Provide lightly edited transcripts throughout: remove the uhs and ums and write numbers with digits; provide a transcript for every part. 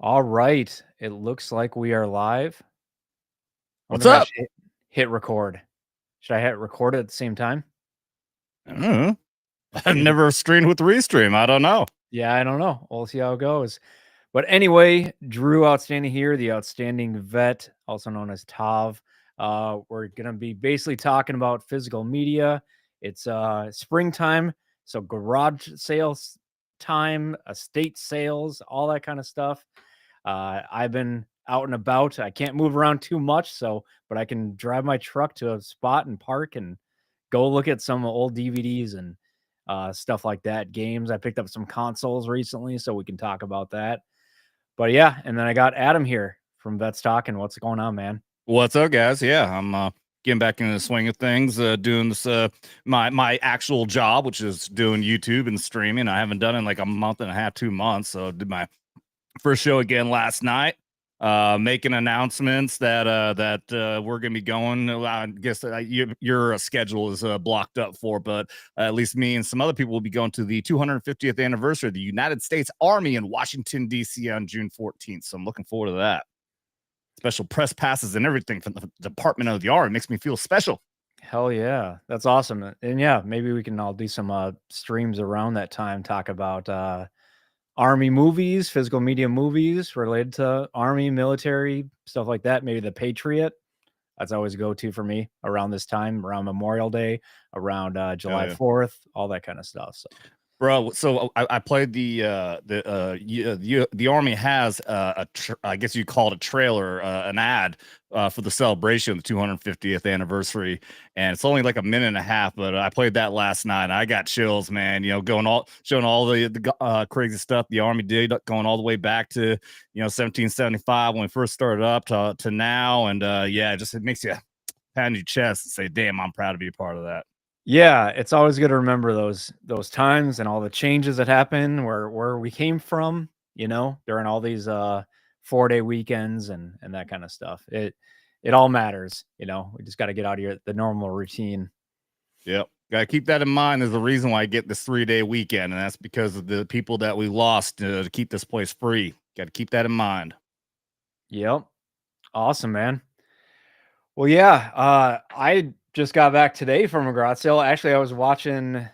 All right. It looks like we are live. I What's wonder if I up? should hit record. Should I hit record at the same time? I don't know. I've Maybe. never streamed with Restream. I don't know. Yeah, I don't know. We'll see how it goes. But anyway, Drew Outstanding here, the outstanding vet, also known as Tav. We're gonna be basically talking about physical media. It's springtime, so garage sales time, estate sales, all that kind of stuff. I've been out and about. I can't move around too much, but I can drive my truck to a spot and park and go look at some old DVDs and stuff like that. Games. I picked up some consoles recently, so we can talk about that. But yeah, and then I got Adam here from Vets Talking. What's going on, man? What's up, guys? Yeah, I'm getting back into the swing of things, doing this my actual job, which is doing YouTube and streaming. I haven't done it in like a month and a half, 2 months. So I did my first show again last night. Making announcements that we're gonna be going. I guess your schedule is blocked up for, but at least me and some other people will be going to the 250th anniversary of the United States Army in Washington D.C. on June 14th. So I'm looking forward to that. Special press passes and everything from the Department of the Army. It makes me feel special. Hell yeah, that's awesome. And yeah, maybe we can all do some streams around that time. Talk about Army movies, physical media movies related to Army, military, stuff like that. Maybe The Patriot. That's always a go-to for me around this time, around Memorial Day, around July 4th, all that kind of stuff. So, Bro, so I played the Army has I guess you call it a trailer, an ad for the celebration of the 250th anniversary, and it's only like a minute and a half, but I played that last night and I got chills, man. You know, showing all the crazy stuff the Army did, going all the way back to 1775 when we first started up to now, and yeah, it makes you pat on your chest and say, "Damn, I'm proud to be a part of that." yeah, it's always good to remember those times and all the changes that happened, where we came from, during all these 4-day weekends and that kind of stuff. It all matters, We just got to get out of here the normal routine. Yep. Gotta keep that in mind. There's a reason why I get this 3-day weekend, and that's because of the people that we lost to keep this place free. Got to keep that in mind. Yep. Awesome, man. Well, yeah, I just got back today from a garage sale. Actually, I was watching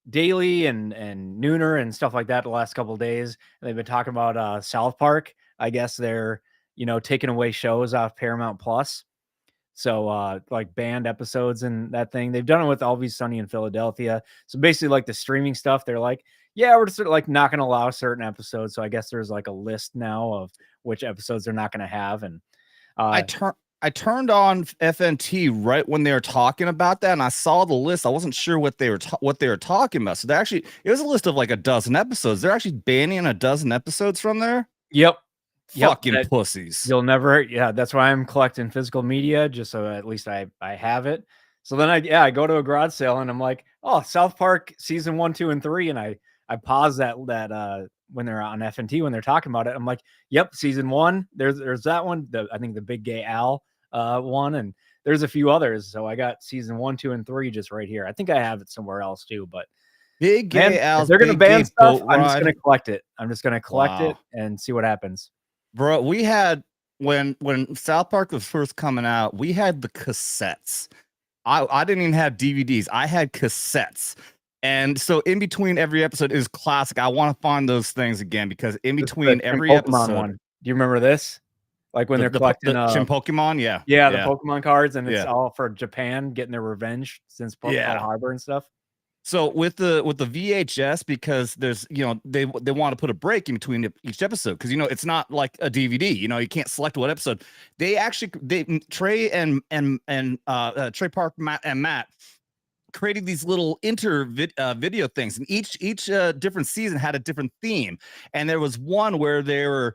Daily and Nooner and stuff like that the last couple of days. They've been talking about South Park. I guess they're taking away shows off Paramount Plus. So like banned episodes and that thing. They've done it with Always Sunny in Philadelphia. So basically, like the streaming stuff, they're like, yeah, we're just like not going to allow certain episodes. So I guess there's like a list now of which episodes they're not going to have. And I turned on FNT right when they were talking about that, and I saw the list. I wasn't sure what they were talking about. So it was a list of like a dozen episodes. They're actually banning a dozen episodes from there. Yep. Fucking pussies. You'll never. Yeah, that's why I'm collecting physical media, just so at least I have it. So then I go to a garage sale and I'm like, oh, South Park season 1, 2, and 3, and I pause that when they're on FNT when they're talking about it. I'm like, yep, season 1. There's that one. I think the Big Gay Al one, and there's a few others. So I got season 1, 2, and 3 just right here. I think I have it somewhere else too, but Big Gay Al. If they're gonna ban stuff, I'm just gonna collect it. I'm just gonna collect it and see what happens. Bro, we had when South Park was first coming out, we had the cassettes. I didn't even have DVDs. I had cassettes. And so in between every episode is classic. I want to find those things again because in between every episode. One. Do you remember this? Like when they're collecting Shin Pokemon, yeah, the Pokemon cards, and it's all for Japan getting their revenge since Pearl Harbor and stuff. So with the VHS, because there's they want to put a break in between each episode because it's not like a DVD. You can't select what episode. Trey Park and Matt created these little video things, and each different season had a different theme. And there was one where they were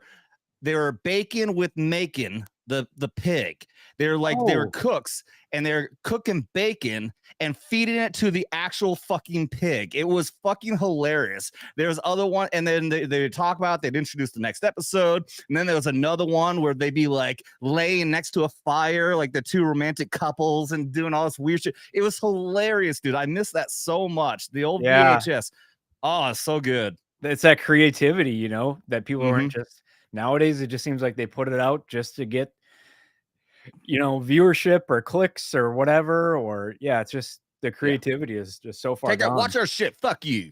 baking with Macon the pig. They're like they were cooks and they're cooking bacon and feeding it to the actual fucking pig. It was fucking hilarious. There's other one, and then they talk about they'd introduce the next episode, and then there was another one where they'd be like laying next to a fire, like the two romantic couples, and doing all this weird shit. It was hilarious, dude. I miss that so much. The old VHS. Oh, it's so good. It's that creativity, that people weren't just Nowadays, it just seems like they put it out just to get, viewership or clicks or whatever, or yeah, it's just the Yeah. creativity is just so far Check out, gone. watch our shit. Fuck you.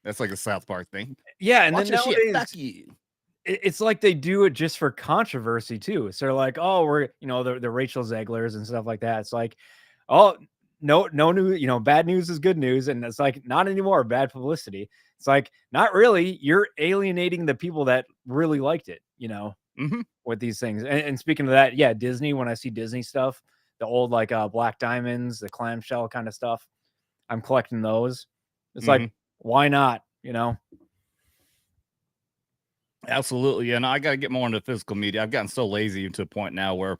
That's like a South Park thing. Yeah, and then Watch our shit. Fuck nowadays you. it's like they do it just for controversy too. So they're like, "Oh, we're the Rachel Zeglers and stuff like that." It's like, "Oh, no news, bad news is good news," and it's like not anymore. Bad publicity. It's like not really. You're alienating the people that really liked it. Mm-hmm. With these things. And speaking of that, yeah, Disney. When I see Disney stuff, the old like black diamonds, the clamshell kind of stuff, I'm collecting those. It's Mm-hmm. like, why not? Absolutely. And I got to get more into physical media. I've gotten so lazy to a point now where,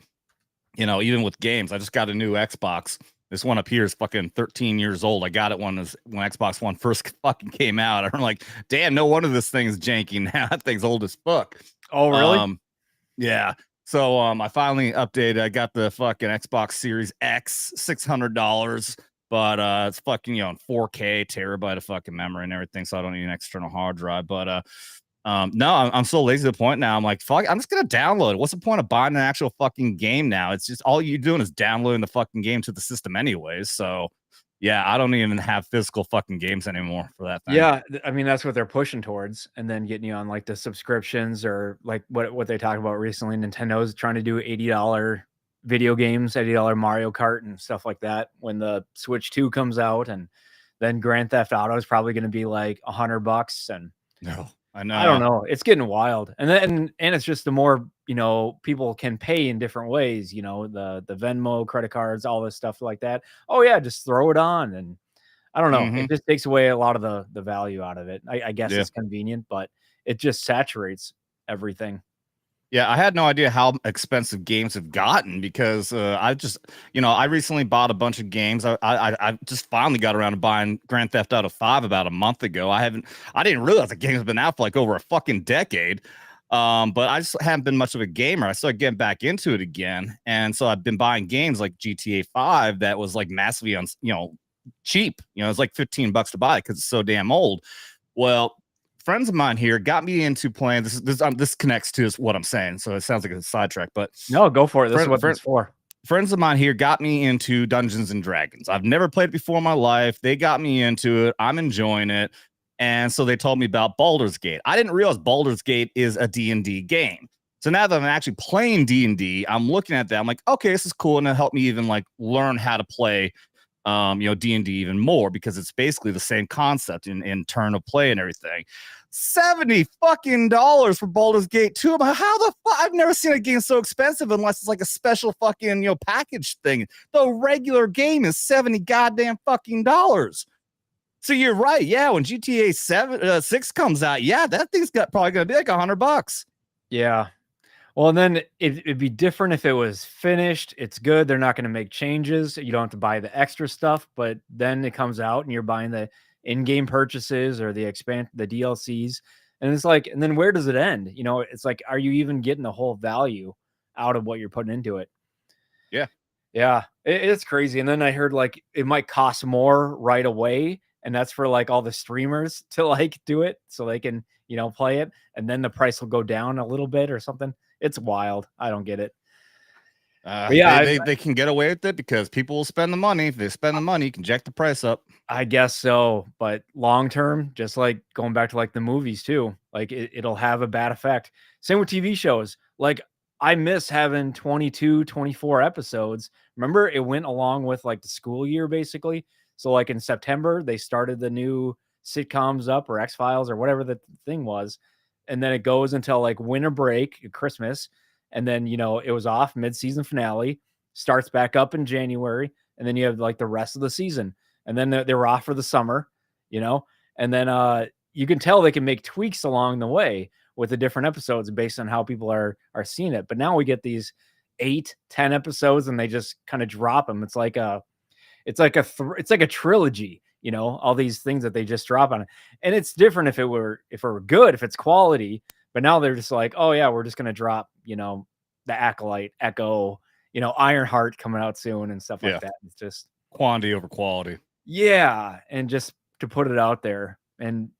even with games, I just got a new Xbox. This one up here is fucking 13 years old. I got it when Xbox One first fucking came out. I'm like, damn, no wonder this thing's janky now. That thing's old as fuck. Oh, really? Yeah. So I finally updated. I got the fucking Xbox Series X, $600, but it's fucking 4K terabyte of fucking memory and everything, so I don't need an external hard drive. But no, I'm so lazy to the point now. I'm like, fuck, I'm just gonna download it. What's the point of buying an actual fucking game now? It's just all you're doing is downloading the fucking game to the system anyways. So yeah, I don't even have physical fucking games anymore for that thing. Yeah, I mean that's what they're pushing towards, and then getting you on like the subscriptions or like what they talked about recently. Nintendo's trying to do $80 video games, $80 Mario Kart and stuff like that when the Switch 2 comes out, and then Grand Theft Auto is probably going to be like $100, and No, I I don't know. know. It's getting wild. And then it's just the more, people can pay in different ways, the Venmo, credit cards, all this stuff like that. Oh yeah, just throw it on. And I don't know. Mm-hmm. It just takes away a lot of the value out of it. I guess Yeah. it's convenient, but it just saturates everything. Yeah, I had no idea how expensive games have gotten because I recently bought a bunch of games. I just finally got around to buying Grand Theft Auto 5 about a month ago. I didn't realize the game's been out for like over a fucking decade. But I just haven't been much of a gamer. I started getting back into it again, and so I've been buying games like GTA 5 that was like massively cheap. It's like $15 to buy because it's so damn old. Well, friends of mine here got me into playing this connects to what I'm saying, so it sounds like a sidetrack, but No, go for it. This is what it's for. friends of mine here got me into Dungeons and Dragons. I've never played it before in my life. They got me into it. I'm enjoying it. And so they told me about Baldur's Gate. I didn't realize Baldur's Gate is a D&D game. So now that I'm actually playing D&D, I'm looking at that. I'm like, okay, this is cool. And it helped me even like learn how to play D&D even more, because it's basically the same concept in turn of play and everything. $70 fucking for Baldur's Gate 2. But how the fuck? I've never seen a game so expensive unless it's like a special fucking package thing. The regular game is 70 goddamn fucking dollars. So you're right. Yeah, when GTA 6 comes out, yeah, that thing's probably gonna be like $100. Yeah. Well, and then it'd be different if it was finished. It's good. They're not going to make changes. You don't have to buy the extra stuff, but then it comes out and you're buying the in-game purchases or the DLCs. And it's like, and then where does it end? It's like, are you even getting the whole value out of what you're putting into it? Yeah. Yeah. It's crazy. And then I heard like it might cost more right away. And that's for like all the streamers to like do it so they can, play it. And then the price will go down a little bit or something. It's wild. I don't get it. Yeah, they can get away with it because people will spend the money. If they spend the money, you can jack the price up. I guess so. But long term, just like going back to like the movies too, like it'll have a bad effect. Same with TV shows. Like I miss having 22, 24 episodes. Remember, it went along with like the school year basically. So like in September, they started the new sitcoms up, or X-Files or whatever the thing was. And then it goes until like winter break, Christmas. And then, it was off mid-season finale, starts back up in January. And then you have like the rest of the season. And then they were off for the summer, and then you can tell they can make tweaks along the way with the different episodes based on how people are seeing it. But now we get these 8-10 episodes and they just kind of drop them. It's like a trilogy, all these things that they just drop on it. And it's different if it were good, if it's quality, but now they're just like, oh yeah, we're just going to drop, the Acolyte, Echo, Ironheart coming out soon and stuff like that. It's just quantity over quality. Yeah, and just to put it out there. And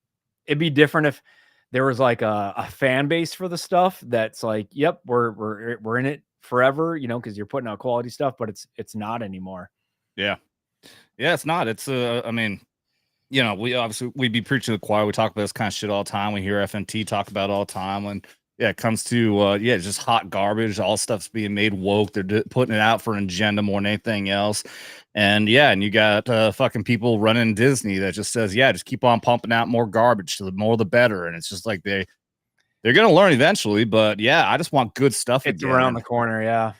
it'd be different if there was like a fan base for the stuff that's like, yep, we're in it forever, you know, because you're putting out quality stuff, but it's not anymore. Yeah. Yeah, it's not. It's I mean, you know, we be preaching to the choir. We talk about this kind of shit all the time. We hear FNT talk about it all the time. When yeah, it comes to yeah, just hot garbage. All stuff's being made woke. They're putting it out for an agenda more than anything else. And yeah, and you got fucking people running Disney that just says, yeah, just keep on pumping out more garbage. The more the better. And it's just like they're gonna learn eventually. But yeah, I just want good stuff It's again. around And the corner, yeah.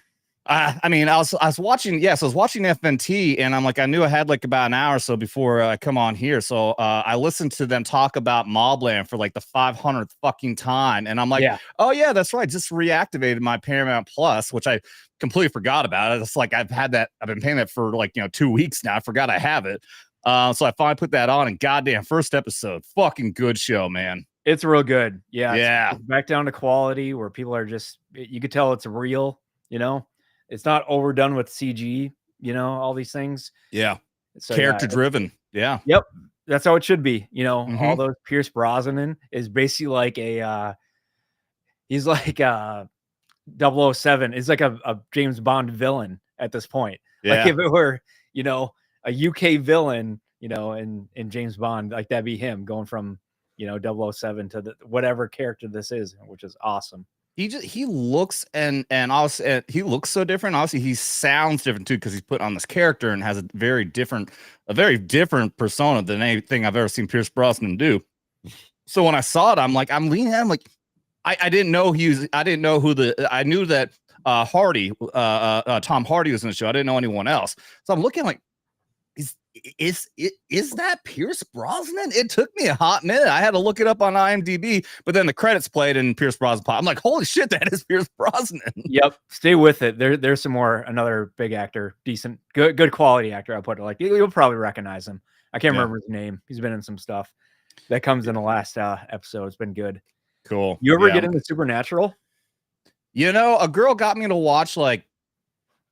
I mean, I was watching, yes, I was watching FNT, and I'm like, I knew I had like about an hour or so before I come on here. So I listened to them talk about Mobland for like the 500th fucking time, and I'm like, Yeah. oh yeah, that's right. Just reactivated my Paramount Plus, which I completely forgot about. It's like I've been paying that for like 2 weeks now. I forgot I have it. So I finally put that on, and goddamn, first episode, fucking good show, man. It's real good. Yeah, Yeah, it's back down to quality where people are just you could tell it's real, you know? It's not overdone with CG, you know, all these things. yeah, So yeah, character driven. Yeah. yep, that's how it should be, you know, all Hmm. those Pierce Brosnan is basically like he's like Double O Seven is like a James Bond villain at this point. Like Yeah. if it were, you know, a UK villain, you know, in James Bond, like that'd be him going from, you know, Double O Seven to whatever character this is, which is awesome. He looks and also he looks so different. Obviously, he sounds different too because he's put on this character and has a very different persona than anything I've ever seen Pierce Brosnan do. So when I saw it, I'm like, I'm leaning. I'm like, I didn't know I didn't know who I knew that Hardy, Tom Hardy was in the show. I didn't know anyone else. So I'm looking like, is that Pierce Brosnan? It took me a hot minute. I had to look it up on IMDb, but then the credits played and Pierce Brosnan popped. I'm like, holy shit, that is Pierce Brosnan. Yep, stay with it. There's some more another big actor, decent, good quality actor. I'll put it like you'll probably recognize him. I can't Yeah. remember his name. He's been in some stuff that comes in the last episode. It's been good. Cool. You ever Yeah. get into Supernatural? You know, a girl got me to watch like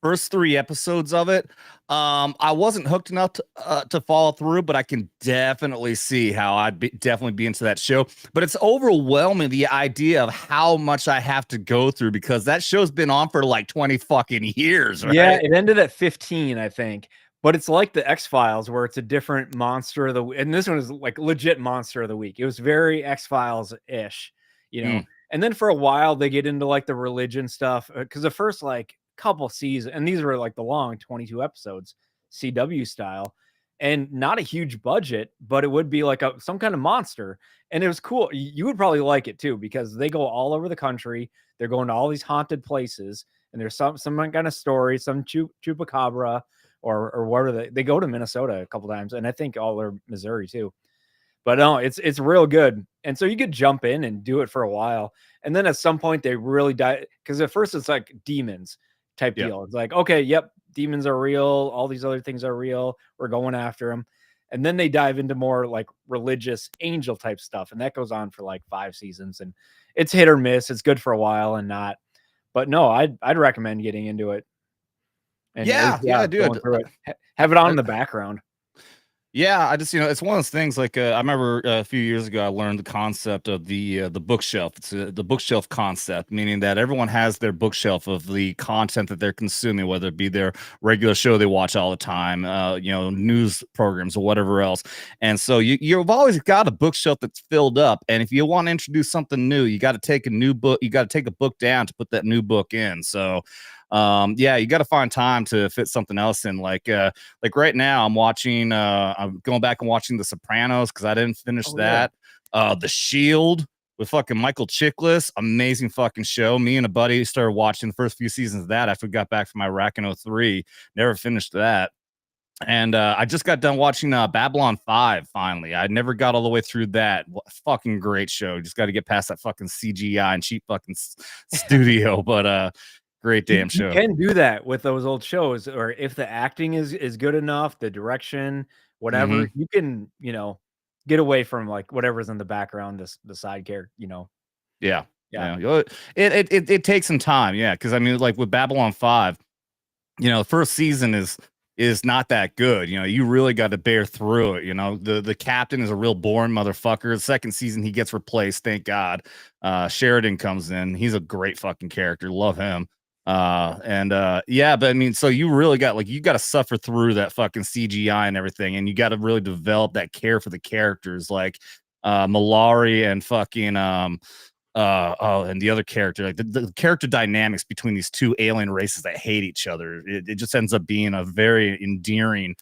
first 3 episodes of it. I wasn't hooked enough to follow through, but I can definitely see how definitely be into that show. But it's overwhelming, the idea of how much I have to go through because that show's been on for like 20 fucking years, right? Yeah, it ended at 15, I think. But it's like the X-Files where it's a different monster of the week. And this one is like legit monster of the week. It was very X-Files-ish, you know. Mm. And then for a while they get into like the religion stuff because the first like couple seasons, and these were like the long 22 episodes, CW style, and not a huge budget, but it would be like some kind of monster. And it was cool. You would probably like it too because they go all over the country. They're going to all these haunted places, and there's some kind of story, some chupacabra or where they go to Minnesota a couple times, and I think all are Missouri too. But no, it's real good, and so you could jump in and do it for a while, and then at some point they really die because at first it's like demons type Yeah. deal. It's like, okay, yep, demons are real, all these other things are real, we're going after them, and then they dive into more like religious angel type stuff, and that goes on for like 5 seasons, and it's hit or miss. It's good for a while and not, but no, I'd recommend getting into it. And at least, Yeah, going dude. through it, have it on in the background. Yeah, I just it's one of those things. Like I remember a few years ago, I learned the concept of the bookshelf. It's the bookshelf concept, meaning that everyone has their bookshelf of the content that they're consuming, whether it be their regular show they watch all the time, news programs or whatever else. And so you've always got a bookshelf that's filled up. And if you want to introduce something new, you got to take a new book. You got to take a book down to put that new book in. So yeah, you got to find time to fit something else in. Like right now I'm going back and watching The Sopranos because I didn't finish that. The Shield with fucking Michael Chiklis, amazing fucking show. Me and a buddy started watching the first few seasons of that after we got back from Iraq in 03. Never finished that. And I just got done watching Babylon 5 finally. I never got all the way through that. Fucking great show. Just got to get past that fucking CGI and cheap fucking studio. But great damn You show. can do that with those old shows, or if the acting is good enough, the direction, whatever, Mhm. you can, get away from like whatever's in the background, the side character, Yeah. Yeah. Yeah. It takes some time. Yeah. Cause I mean, like with Babylon 5, the first season is is not that good. You know, you really got to bear through it. You know, the captain is a real boring motherfucker. The second season he gets replaced, thank God. Sheridan comes in. He's a great fucking character. Love him. Yeah, but I mean, so you really got like you got to suffer through that fucking CGI and everything, and you got to really develop that care for the characters, like Malari and fucking oh, and the other character, like the character dynamics between these two alien races that hate each other, it just ends up being a very endearing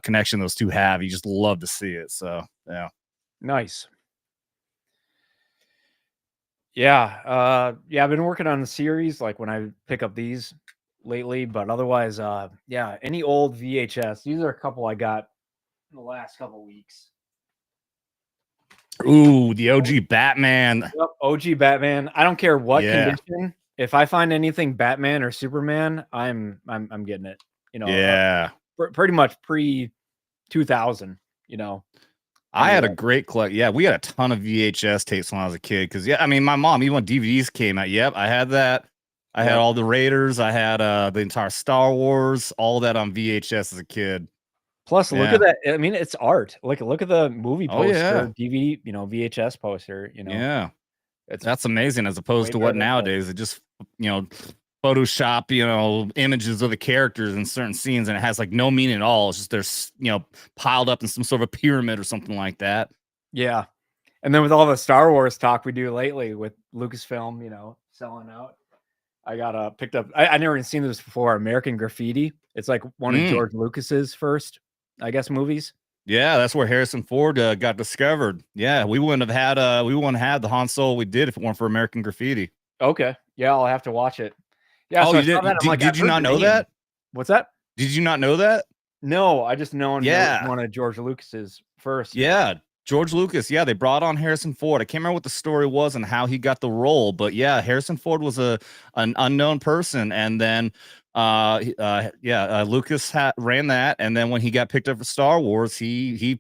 connection those two have. You just love to see it. So yeah. Nice. Yeah, yeah, I've been working on the series, like, when I pick up these lately, but otherwise, yeah, any old VHS. These are a couple I got in the last couple weeks. Ooh, the OG Batman. Yep, OG Batman. I don't care what Yeah. condition. If I find anything Batman or Superman, I'm getting it. You know, Yeah. pretty much pre-2000, you know, I any of had a that. great collect. Yeah, we had a ton of VHS tapes when I was a kid. Cause yeah, I mean, my mom, even when DVDs came out, yep, I had that. I had Yep. all the Raiders. I had the entire Star Wars, all that on VHS as a kid. Plus, look at Yeah. that. I mean, it's art. Look at the movie Oh yeah. poster, DVD, VHS poster, Yeah. it's That's amazing as way opposed to better what than film. nowadays it just, you know, Photoshop, images of the characters in certain scenes and it has like no meaning at all. It's just piled up in some sort of a pyramid or something like that. Yeah. And then with all the Star Wars talk we do lately with Lucasfilm, selling out, I got picked up. I never even seen this before. American Graffiti. It's like one of Mm. George Lucas's first, I guess, movies. Yeah, that's where Harrison Ford got discovered. Yeah, we wouldn't have had the Han Solo we did if it weren't for American Graffiti. Okay. Yeah, I'll have to watch it. Yeah, Oh, so I you saw that. did? I'm like, I've Did you heard not the know name. that? What's that? Did you not know that? No, I just known that it was Yeah. one of George Lucas's first. Yeah, George Lucas. Yeah, they brought on Harrison Ford. I can't remember what the story was and how he got the role, but yeah, Harrison Ford was an unknown person, and then Lucas ran that, and then when he got picked up for Star Wars, he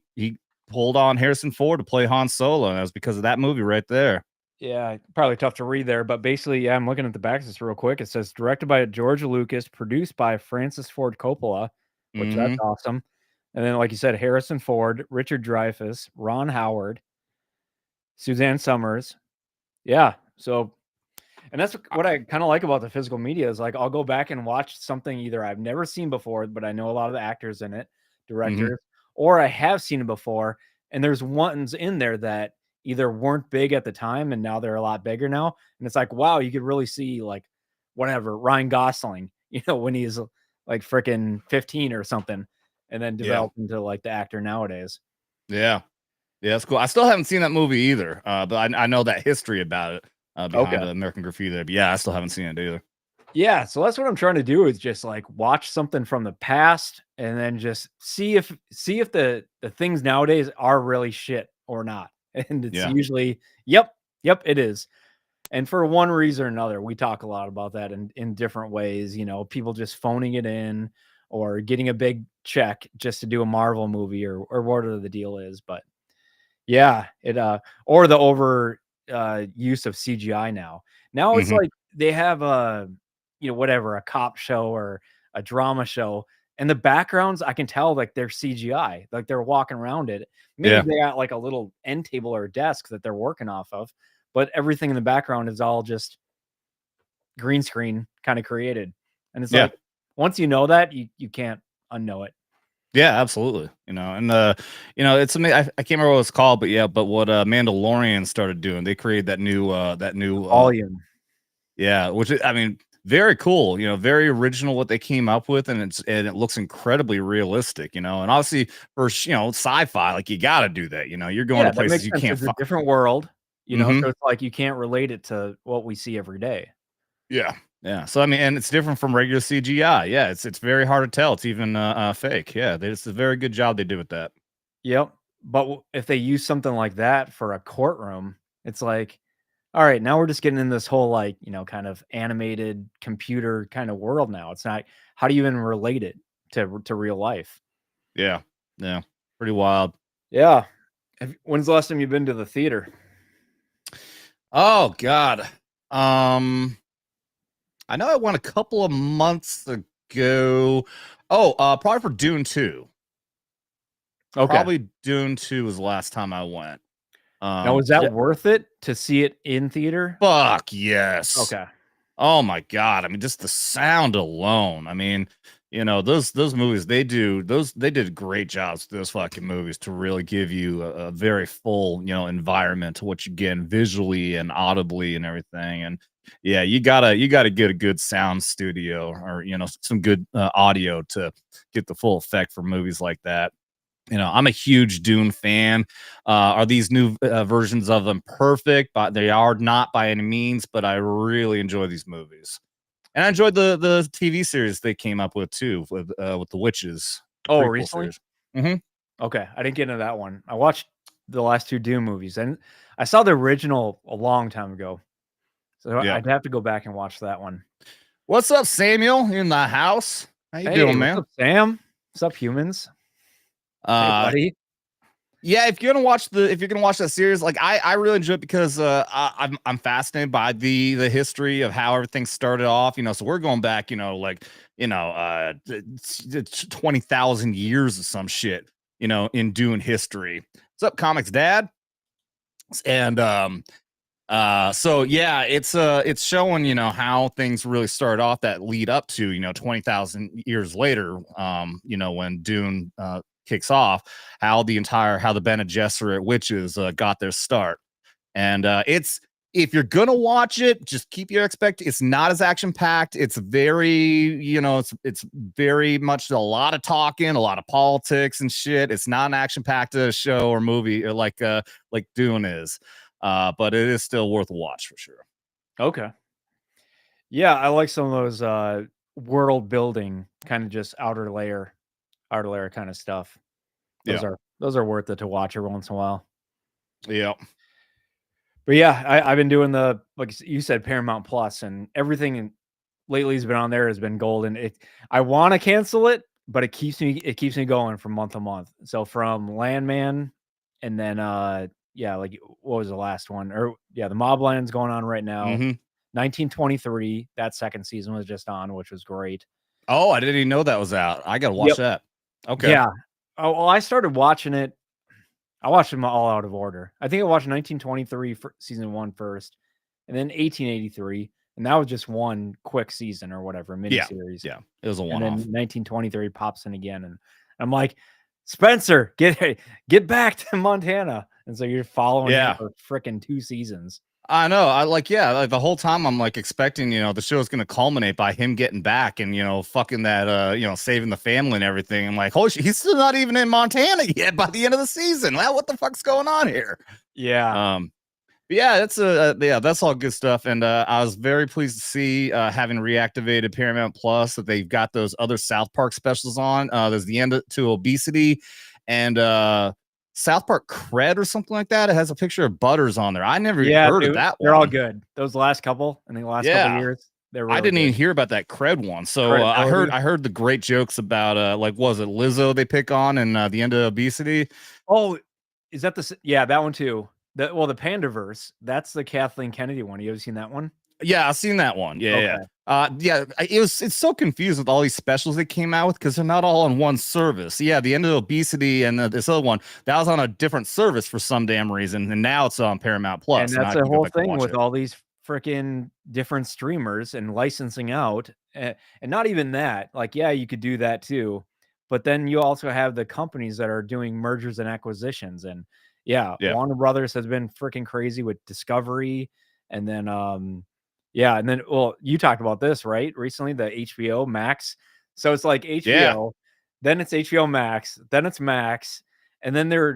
pulled on Harrison Ford to play Han Solo, and it was because of that movie right there. Yeah, probably tough to read there, but basically, yeah, I'm looking at the back of this real quick. It says directed by George Lucas, produced by Francis Ford Coppola, which that's Hmm. awesome. And then, like you said, Harrison Ford, Richard Dreyfuss, Ron Howard, Suzanne Summers. Yeah. So, and that's what I kind of like about the physical media is like I'll go back and watch something either I've never seen before, but I know a lot of the actors in it, Hmm. directors, or I have seen it before. And there's ones in there that either weren't big at the time and now they're a lot bigger now. And it's like, wow, you could really see like whatever Ryan Gosling, when he's like freaking 15 or something, and then Yeah, develop into like the actor nowadays. yeah, yeah. That's cool. I still haven't seen that movie either, but I know that history about it behind Okay. American Graffiti. But yeah, I still haven't seen it either. Yeah, so that's what I'm trying to do is just like watch something from the past and then just see if the things nowadays are really shit or not. And it's Yeah. usually, yep, yep, it is. And for one reason or another, we talk a lot about that in different ways, people just phoning it in or getting a big check just to do a Marvel movie or whatever the deal is. But yeah, or the over use of CGI now. Now it's Hmm. like they have whatever, a cop show or a drama show, and the backgrounds I can tell like they're CGI, like they're walking around it. Maybe Yeah. they got like a little end table or desk that they're working off of, but everything in the background is all just green screen kind of created. And it's Yeah. like once you know that, you can't unknow it. Yeah, absolutely. It's amazing. I can't remember what it's called, but yeah, but what Mandalorian started doing, they created that new Volume. yeah, I mean, very cool, very original what they came up with, and it looks incredibly realistic, and obviously for sci-fi, like you got to do that, you're going to Yeah, that places makes you sense. can't It's a find. different world, Hmm. so it's like you can't relate it to what we see every day. Yeah. Yeah. So I mean, and it's different from regular CGI. Yeah, it's very hard to tell. It's even fake. Yeah, it's a very good job they did with that. Yep. But if they use something like that for a courtroom, it's like, all right, now we're just getting in this whole like, kind of animated computer kind of world now. It's not how do you even relate it to real life? Yeah. Yeah. Pretty wild. Yeah. When's the last time you've been to the theater? Oh God. Um, I know I went a couple of months ago. Oh, probably for Dune 2. Okay. Probably Dune 2 was the last time I went. Now, was that Yeah, worth it to see it in theater? fuck yes. Okay. Oh my god! I mean, just the sound alone. I mean, those movies they did great jobs with those fucking movies to really give you a very full environment to what you get visually and audibly and everything. And yeah, you gotta get a good sound studio or some good audio to get the full effect for movies like that. I'm a huge Dune fan. Are these new versions of them perfect? But they are not by any means. But I really enjoy these movies, and I enjoyed the TV series they came up with too, with the witches, the Oh, prequel recently? series. Hmm. Okay, I didn't get into that one. I watched the last 2 Doom movies, and I saw the original a long time ago, so Yeah. I'd have to go back and watch that one. What's up, Samuel? In the house? How you Hey, doing, what's man? up, Sam? What's up, humans? Hey, Uh, buddy. Yeah, if you're gonna watch that series, like I really enjoy it because I'm fascinated by the history of how everything started off. So we're going back, 20,000 years of some shit, in Dune history. What's up, Comics Dad? And so yeah, it's showing, how things really started off that lead up to, 20,000 years later, when Dune kicks off, how the Bene Gesserit witches got their start. And it's if you're gonna watch it, just keep your expect. It's not as action packed. It's very, it's very much a lot of talking, a lot of politics and shit. It's not an action packed show or movie like Dune is. But it is still worth a watch for sure. Okay. Yeah, I like some of those, world building, kinda just outer layer kinda stuff. Yeah. Those are worth it to watch every once in a while. Yeah. But yeah, I've been doing like you said, Paramount Plus, and everything lately has been on there has been golden. I wanna cancel it, but it keeps me going from month to month. So from Landman, and then, yeah, like, what was the last one? Or yeah, the Mobland's going on right now. Hmm. 1923, that 2nd season was just on, which was great. Oh, I didn't even know that was out. I gotta watch Yep. that. Okay. Yeah. Oh, well, I started watching it. I watched them all out of order. I think I watched 1923 for season 1 first, and then 1883, and that was just one quick season or whatever, Yeah. miniseries. Yeah. It was a And one then off. 1923 pops in again, and I'm like, "Spencer, get back to Montana." And so you're following him Yeah. for fricking 2 seasons. I know. Yeah, like the whole time I'm like expecting, the show's gonna culminate by him getting back and fucking that saving the family and everything. I'm like, holy shit, he's still not even in Montana yet by the end of the season. Well, what the fuck's going on here? Yeah. Um, but yeah, that's all good stuff. And I was very pleased to see having reactivated Paramount Plus that they've got those other South Park specials on. There's the end to obesity and South Park Cred or something like that. It has a picture of Butters on there. I never even Yeah, heard of that they're all one. good. Those last couple in the last couple Yeah. years, they're I really didn't even good. hear about that Cred one. So I heard Credibility. I heard the great jokes about like was it Lizzo they pick on and the end of obesity. Oh, is that yeah, that one too. The Pandaverse, that's the Kathleen Kennedy one. You ever seen that one? Yeah, I've seen that one. Yeah, yeah. Okay. It's so confusing with all these specials they came out with because they're not all on one service. Yeah, the end of obesity and this other one that was on a different service for some damn reason, and now it's on Paramount And Plus, and that's I the can go whole back and thing watch with it. all these freaking different streamers and licensing out, and not even that, like, yeah, you could do that too, but then you also have the companies that are doing mergers and acquisitions, and yeah, Yeah, Warner Brothers has been freaking crazy with Discovery, and then, yeah, and then, well, you talked about this, right? Recently, the HBO Max. So it's like yeah, HBO, then it's HBO Max, then it's Max, and then they're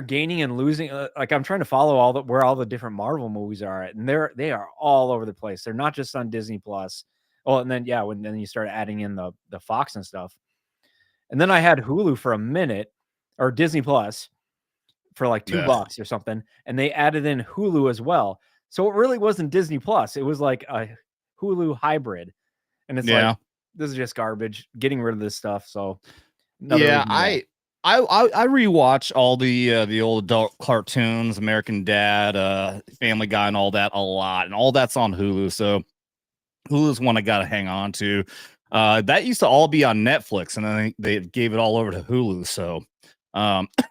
gaining and losing, like, I'm trying to follow all the where all the different Marvel movies are at, and they are all over the place. They're not just on Disney Plus. Oh, and then, yeah, when then you start adding in the Fox and stuff. And then I had Hulu for a minute, or Disney Plus for like 2 yeah, bucks or something, and they added in Hulu as well. So it really wasn't Disney Plus. It was like a Hulu hybrid, and it's like, yeah. this is just garbage. Getting rid of this stuff, so another Yeah, reason why. I rewatch all the old adult cartoons, American Dad, Family Guy, and all that a lot, and all that's on Hulu. So Hulu's one I got to hang on to. That used to all be on Netflix, and then they gave it all over to Hulu. So,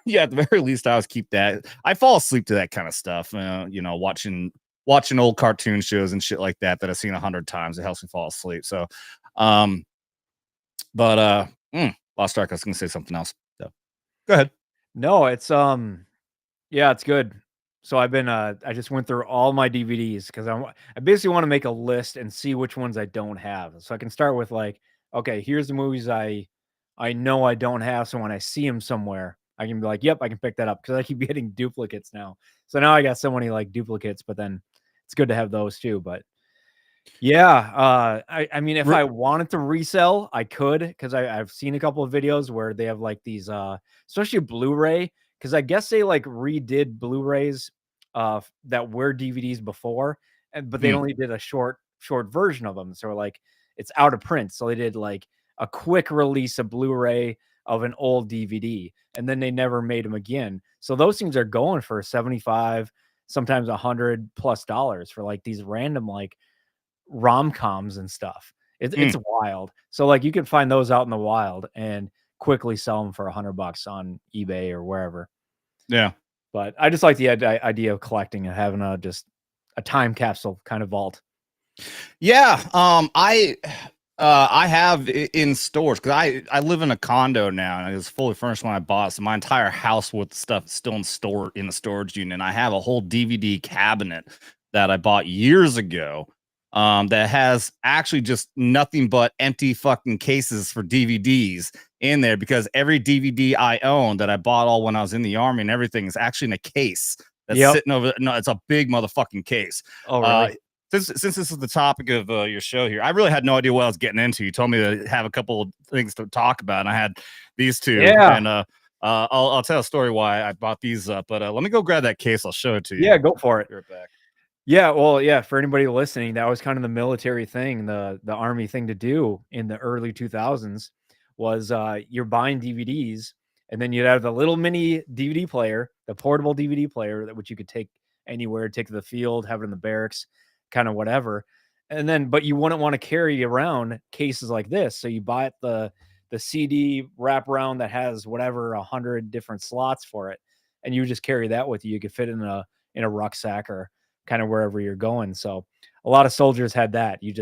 yeah, at the very least, I always keep that. I fall asleep to that kind of stuff. Watching old cartoon shows and shit like that I've seen 100 times. It helps me fall asleep. So, um, but lost track. I was gonna say something else. So, go ahead. No, it's yeah, it's good. So I've been I just went through all my DVDs because I basically want to make a list and see which ones I don't have. So I can start with like, okay, here's the movies I know I don't have. So when I see them somewhere, I can be like, yep, I can pick that up because I keep getting duplicates now. So now I got so many like duplicates, but then it's good to have those too. But yeah, I mean, if I wanted to resell, I could because I've seen a couple of videos where they have like these, especially Blu-ray, because I guess they like redid Blu-rays, that were DVDs before, and but they Mm, only did a short version of them, so like it's out of print. So they did like a quick release of Blu-ray of an old DVD, and then they never made them again. So those things are going for 75, sometimes $100+ for like these random like rom-coms and stuff. It's mm, wild. So, like, you can find those out in the wild and quickly sell them for $100 on eBay or wherever. yeah. But I just like the idea of collecting and having just a time capsule kind of vault. Yeah, I have in stores because I live in a condo now and it was fully furnished when I bought. So my entire house with stuff is still in the storage unit. And I have a whole DVD cabinet that I bought years ago. That has actually just nothing but empty fucking cases for DVDs in there because every DVD I own that I bought all when I was in the army and everything is actually in a case that's Yep. sitting over. No, it's a big motherfucking case. Oh, Uh, really? since this is the topic of your show here, I really had no idea what I was getting into. You told me to have a couple of things to talk about, and I had these two. Yeah. And I'll tell a story why I bought these up. But let me go grab that case. I'll show it to you. Yeah, go for it. Be right back. Yeah, well, yeah, for anybody listening, that was kind of the military thing, the army thing to do in the early 2000s was you're buying DVDs and then you'd have the little mini DVD player, the portable DVD player that which you could take anywhere, take to the field, have it in the barracks, kind of whatever. And then but you wouldn't want to carry around cases like this. So you buy it the CD wraparound that has whatever 100 different slots for it and you just carry that with you. You could fit in a rucksack or kind of wherever you're going. So a lot of soldiers had that. You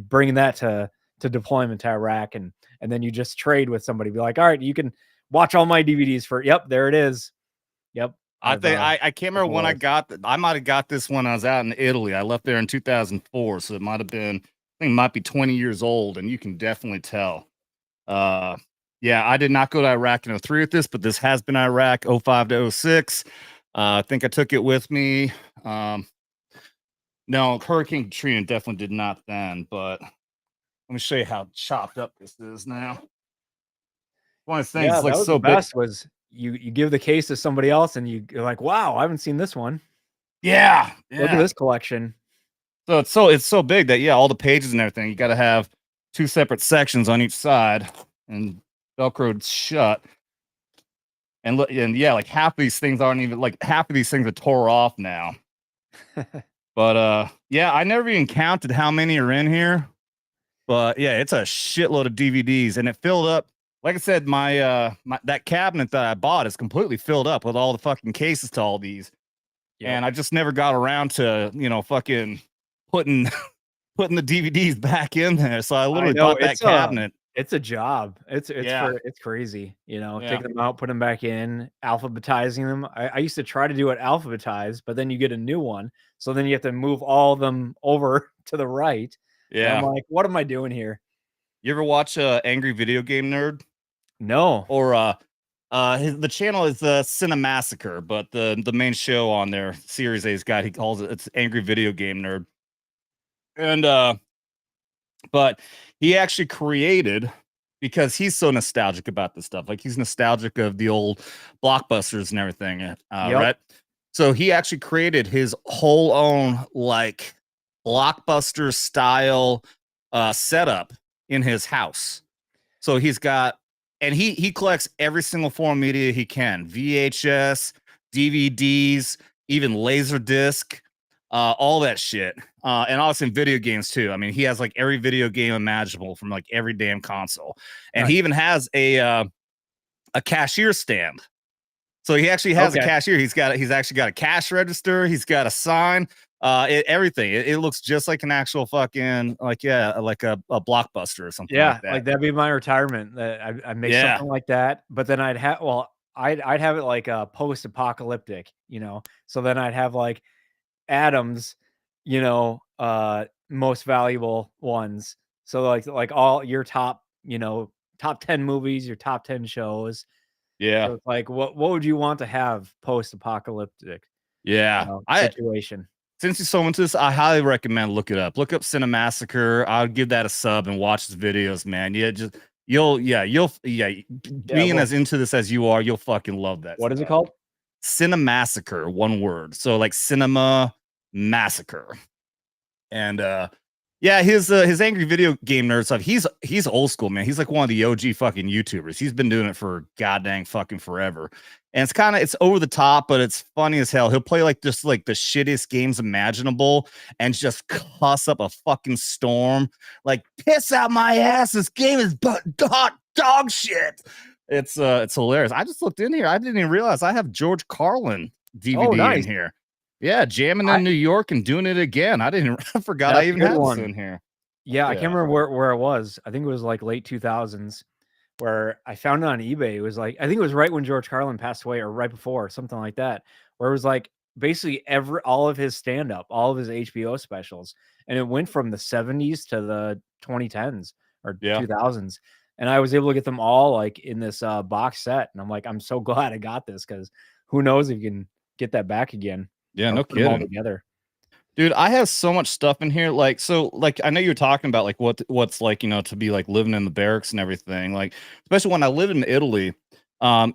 bring that to deployment to Iraq and then you just trade with somebody. Be like, all right, you can watch all my DVDs for yep, there it is. Yep. I think I can't remember when I Those. got I might have got this when I was out in Italy. I left there in 2004, so it might have been I think it might be 20 years old, and you can definitely tell. Uh, yeah, I did not go to Iraq in '03 with this, but this has been Iraq '05 to '06. I think I took it with me. Um, no, Hurricane Katrina definitely did not then, but let me show you how chopped up this is now. One of the things Yeah, it's like that was the so big. best was you give the case to somebody else and you're like, wow, I haven't seen this one. Yeah, Look at yeah. this collection. So it's so big that yeah, all the pages and everything, you gotta have two separate sections on each side and velcroed shut. And look, and yeah, like half of these things aren't even like half of these things are tore off now. But yeah, I never even counted how many are in here. But yeah, it's a shitload of DVDs and it filled up. Like I said, my that cabinet that I bought is completely filled up with all the fucking cases to all these. Yep. And I just never got around to, fucking putting putting the DVDs back in there. So I I literally know bought that cabinet. it's a job. Yeah. It's crazy, Yeah. taking them out, putting them back in, alphabetizing them. I used to try to do it alphabetized, but then you get a new one. So then you have to move all of them over to the right. And I'm Yeah. like, what am I doing here? You ever watch Angry Video Game Nerd? No. Or the channel is Cinemassacre, but the main show on their Series A's guy, he calls it's Angry Video Game Nerd. And but he actually created because he's so nostalgic about this stuff. Like he's nostalgic of the old blockbusters and everything, Yep. right? So he actually created his whole own like blockbuster style setup in his house. So he's got and he collects every single form of media he can: VHS, DVDs, even Laserdisc. all that shit. And also in video games too. I mean, he has like every video game imaginable from like every damn console. And he Nice. even has a cashier stand. So he actually has a Okay. cashier. He's actually got a cash register. He's got a sign. Everything. It looks just like an actual fucking like like a blockbuster or something like Yeah, that. like, that'd be my retirement, that I'd make Yeah, something like that, but then I'd have well, I'd have it, like, post-apocalyptic, you know? So then I'd have, like, Adam's, most valuable ones. So, like, all your top, top 10 movies, your top 10 shows. yeah, So it's like, what would you want to have post-apocalyptic, yeah. I situation? Since you're so into this, I highly recommend look it up. Look up Cinemassacre. I'll give that a sub and watch his videos, man. Yeah, just Yeah, being well, as into this as you are, you'll fucking love that what is it stuff. called? Cinemassacre, one word. So like cinema massacre. And yeah, his angry video game nerd stuff. He's old school, man. He's like one of the OG fucking YouTubers. He's been doing it for goddamn fucking forever. And it's over the top, but it's funny as hell. He'll play like just like the shittiest games imaginable and just cuss up a fucking storm. Like, piss out my ass. This game is dog shit. It's hilarious. I just looked in here. I didn't even realize I have George Carlin Oh, DVD in nice. here. Yeah, jamming I in New York and doing it again. I forgot I That's a even good had this one. in here. Yeah, I can't Yeah. remember where it was. I think it was, like, late 2000s where I found it on eBay. It was, like I think it was right when George Carlin passed away or right before, something like that, where it was, like, basically all of his stand-up, all of his HBO specials, and it went from the '70s to the 2010s or Yeah. 2000s, and I was able to get them all, like, in this, box set, and I'm like, "I'm so glad I got this because who knows if you can get that back again," Yeah, no put them all kidding. together. Dude, I have so much stuff in here. Like I know you're talking about like what's like, to be like living in the barracks and everything. Like, especially when I lived in Italy,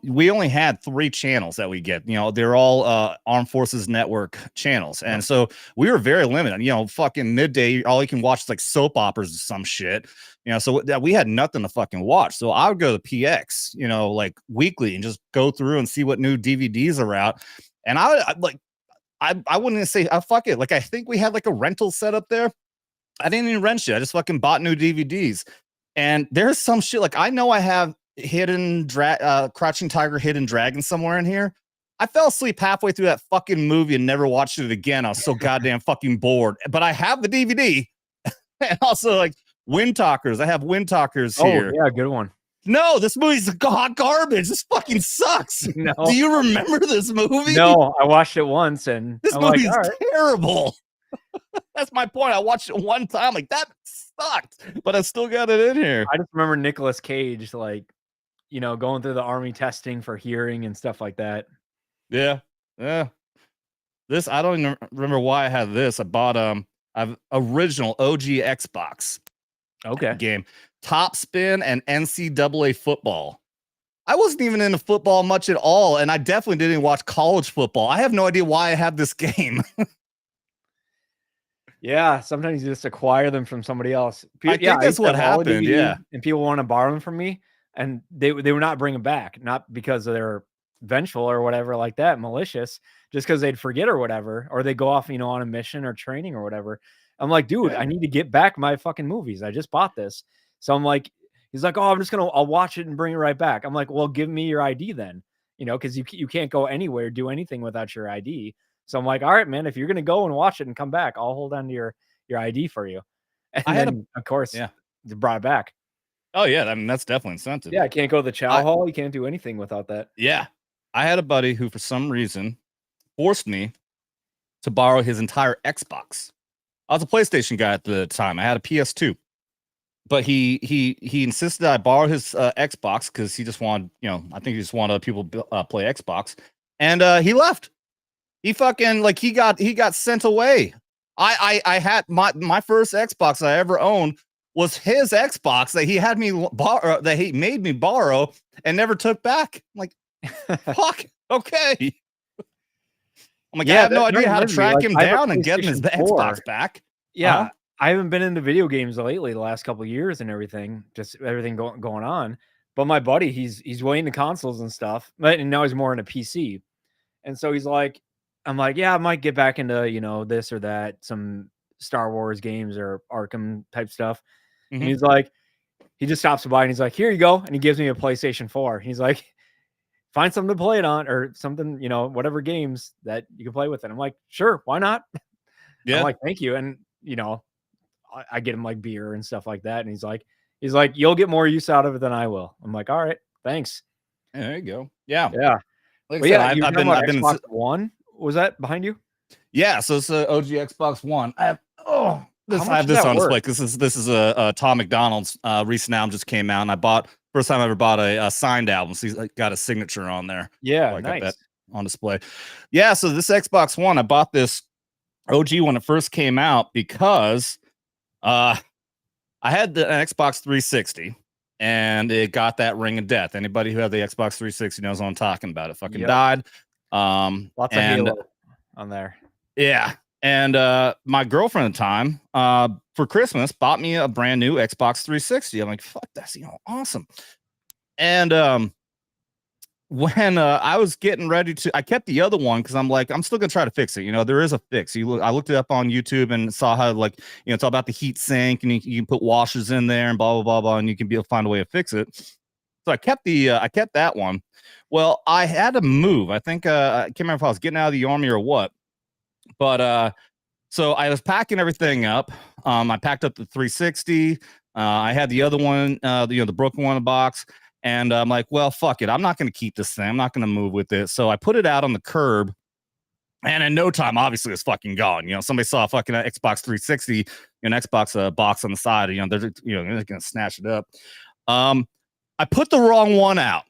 we only had 3 channels that we get. They're all Armed Forces Network channels. Yep. And so we were very limited. Fucking midday, all you can watch is like soap operas or some shit. So that we had nothing to fucking watch. So I would go to PX, like weekly and just go through and see what new DVDs are out. And I wouldn't even say, fuck it. Like, I think we had like a rental set up there. I didn't even rent shit. I just fucking bought new DVDs. And there's some shit like I know I have Crouching Tiger, Hidden Dragon somewhere in here. I fell asleep halfway through that fucking movie and never watched it again. I was so goddamn fucking bored. But I have the DVD. And also like Wind Talkers. I have Wind Talkers Oh, here. yeah, good one. No, this movie's hot garbage. This fucking sucks. No. Do you remember this movie? No, I watched it once and This I'm like, movie's "Alright." terrible. That's my point. I watched it one time, like that sucked, but I still got it in here. I just remember Nicolas Cage, like, going through the army testing for hearing and stuff like that. Yeah, yeah. This I don't even remember why I had this. I bought I've original OG Xbox Okay. game, Top Spin and NCAA football. I wasn't even into football much at all, and I definitely didn't watch college football. I have no idea why I have this game. Yeah, sometimes you just acquire them from somebody else. I Yeah, think I that's used to what have all the happened. DVDs, Yeah, and people wanna borrow them from me, and they would not bring them back, not because they're vengeful or whatever like that, malicious, just because 'cause they'd forget or whatever, or they go off, on a mission or training or whatever. I'm like, "Dude, yeah. I need to get back my fucking movies. I just bought this." So I'm like he's like, "Oh, I'll watch it and bring it right back." I'm like, "Well, give me your ID then," because you can't go anywhere, do anything without your ID. So I'm like, "All right, man, if you're gonna go and watch it and come back, I'll hold on to your ID for you." I And had a then, of course, yeah. they brought it back. Oh yeah, I mean that's definitely incentive. Yeah, I can't go to the chow I hall, you can't do anything without that. Yeah, I had a buddy who for some reason forced me to borrow his entire Xbox. I was a PlayStation guy at the time. I had a PS2, but he insisted I borrow his Xbox because he just wanted, I think he just wanted other people play Xbox, and he left. He fucking like he got sent away. I had my first Xbox I ever owned was his Xbox that he had me borrow, that he made me borrow and never took back. I'm like, fuck, okay. I'm like, I Yeah, have no that idea how to reminds me, track like, him I have a down and get him his PlayStation Xbox 4. back. Uh-huh. Yeah, I haven't been into video games lately the last couple years and everything, just everything going on. But my buddy, he's way into consoles and stuff, but and now he's more into PC. And so he's like, I'm like, yeah, I might get back into, this or that, some Star Wars games or Arkham type stuff. And Mhm. he's like, he just stops by and he's like, here you go. And he gives me a PlayStation 4. He's like, find something to play it on or something, whatever games that you can play with it. I'm like, sure, why not? I'm Yeah. like, thank you. And, I get him like beer and stuff like that. And he's like, you'll get more use out of it than I will. I'm like, all right, thanks. Yeah, there you go. Yeah. Yeah. Like I But said, yeah, you were talking about I've been Xbox One. Was that behind you? yeah. So it's a OG Xbox One. I How have much is this that on display worth? because this is a Tom McDonald's recent album just came out, and I bought first time I ever bought a signed album. So he's got a signature on there. Yeah, So I got that nice. on display. Yeah. So this Xbox One, I bought this OG when it first came out because uh I had the Xbox 360 and it got that ring of death. Anybody who had the Xbox 360 knows what I'm talking about. It fucking Yep. died. Lots of And Halo on there. yeah. And my girlfriend at the time, for Christmas, bought me a brand new Xbox 360. I'm like, fuck, that's awesome. And when I was getting ready to, I kept the other one because I'm like, I'm still gonna try to fix it. There is a fix. I looked it up on YouTube and saw how it's all about the heat sink and you can put washers in there and blah blah blah blah, and you can be able to find a way to fix it. So I kept that one. Well, I had to move. I think I can't remember if I was getting out of the army or what, but so I was packing everything up. I packed up the 360. I had the other one, the broken one in the box. And I'm like, well, fuck it. I'm not going to keep this thing. I'm not going to move with it. So I put it out on the curb. And in no time, obviously, it's fucking gone. Somebody saw a fucking Xbox 360, an Xbox box on the side. They're going to snatch it up. I put the wrong one out.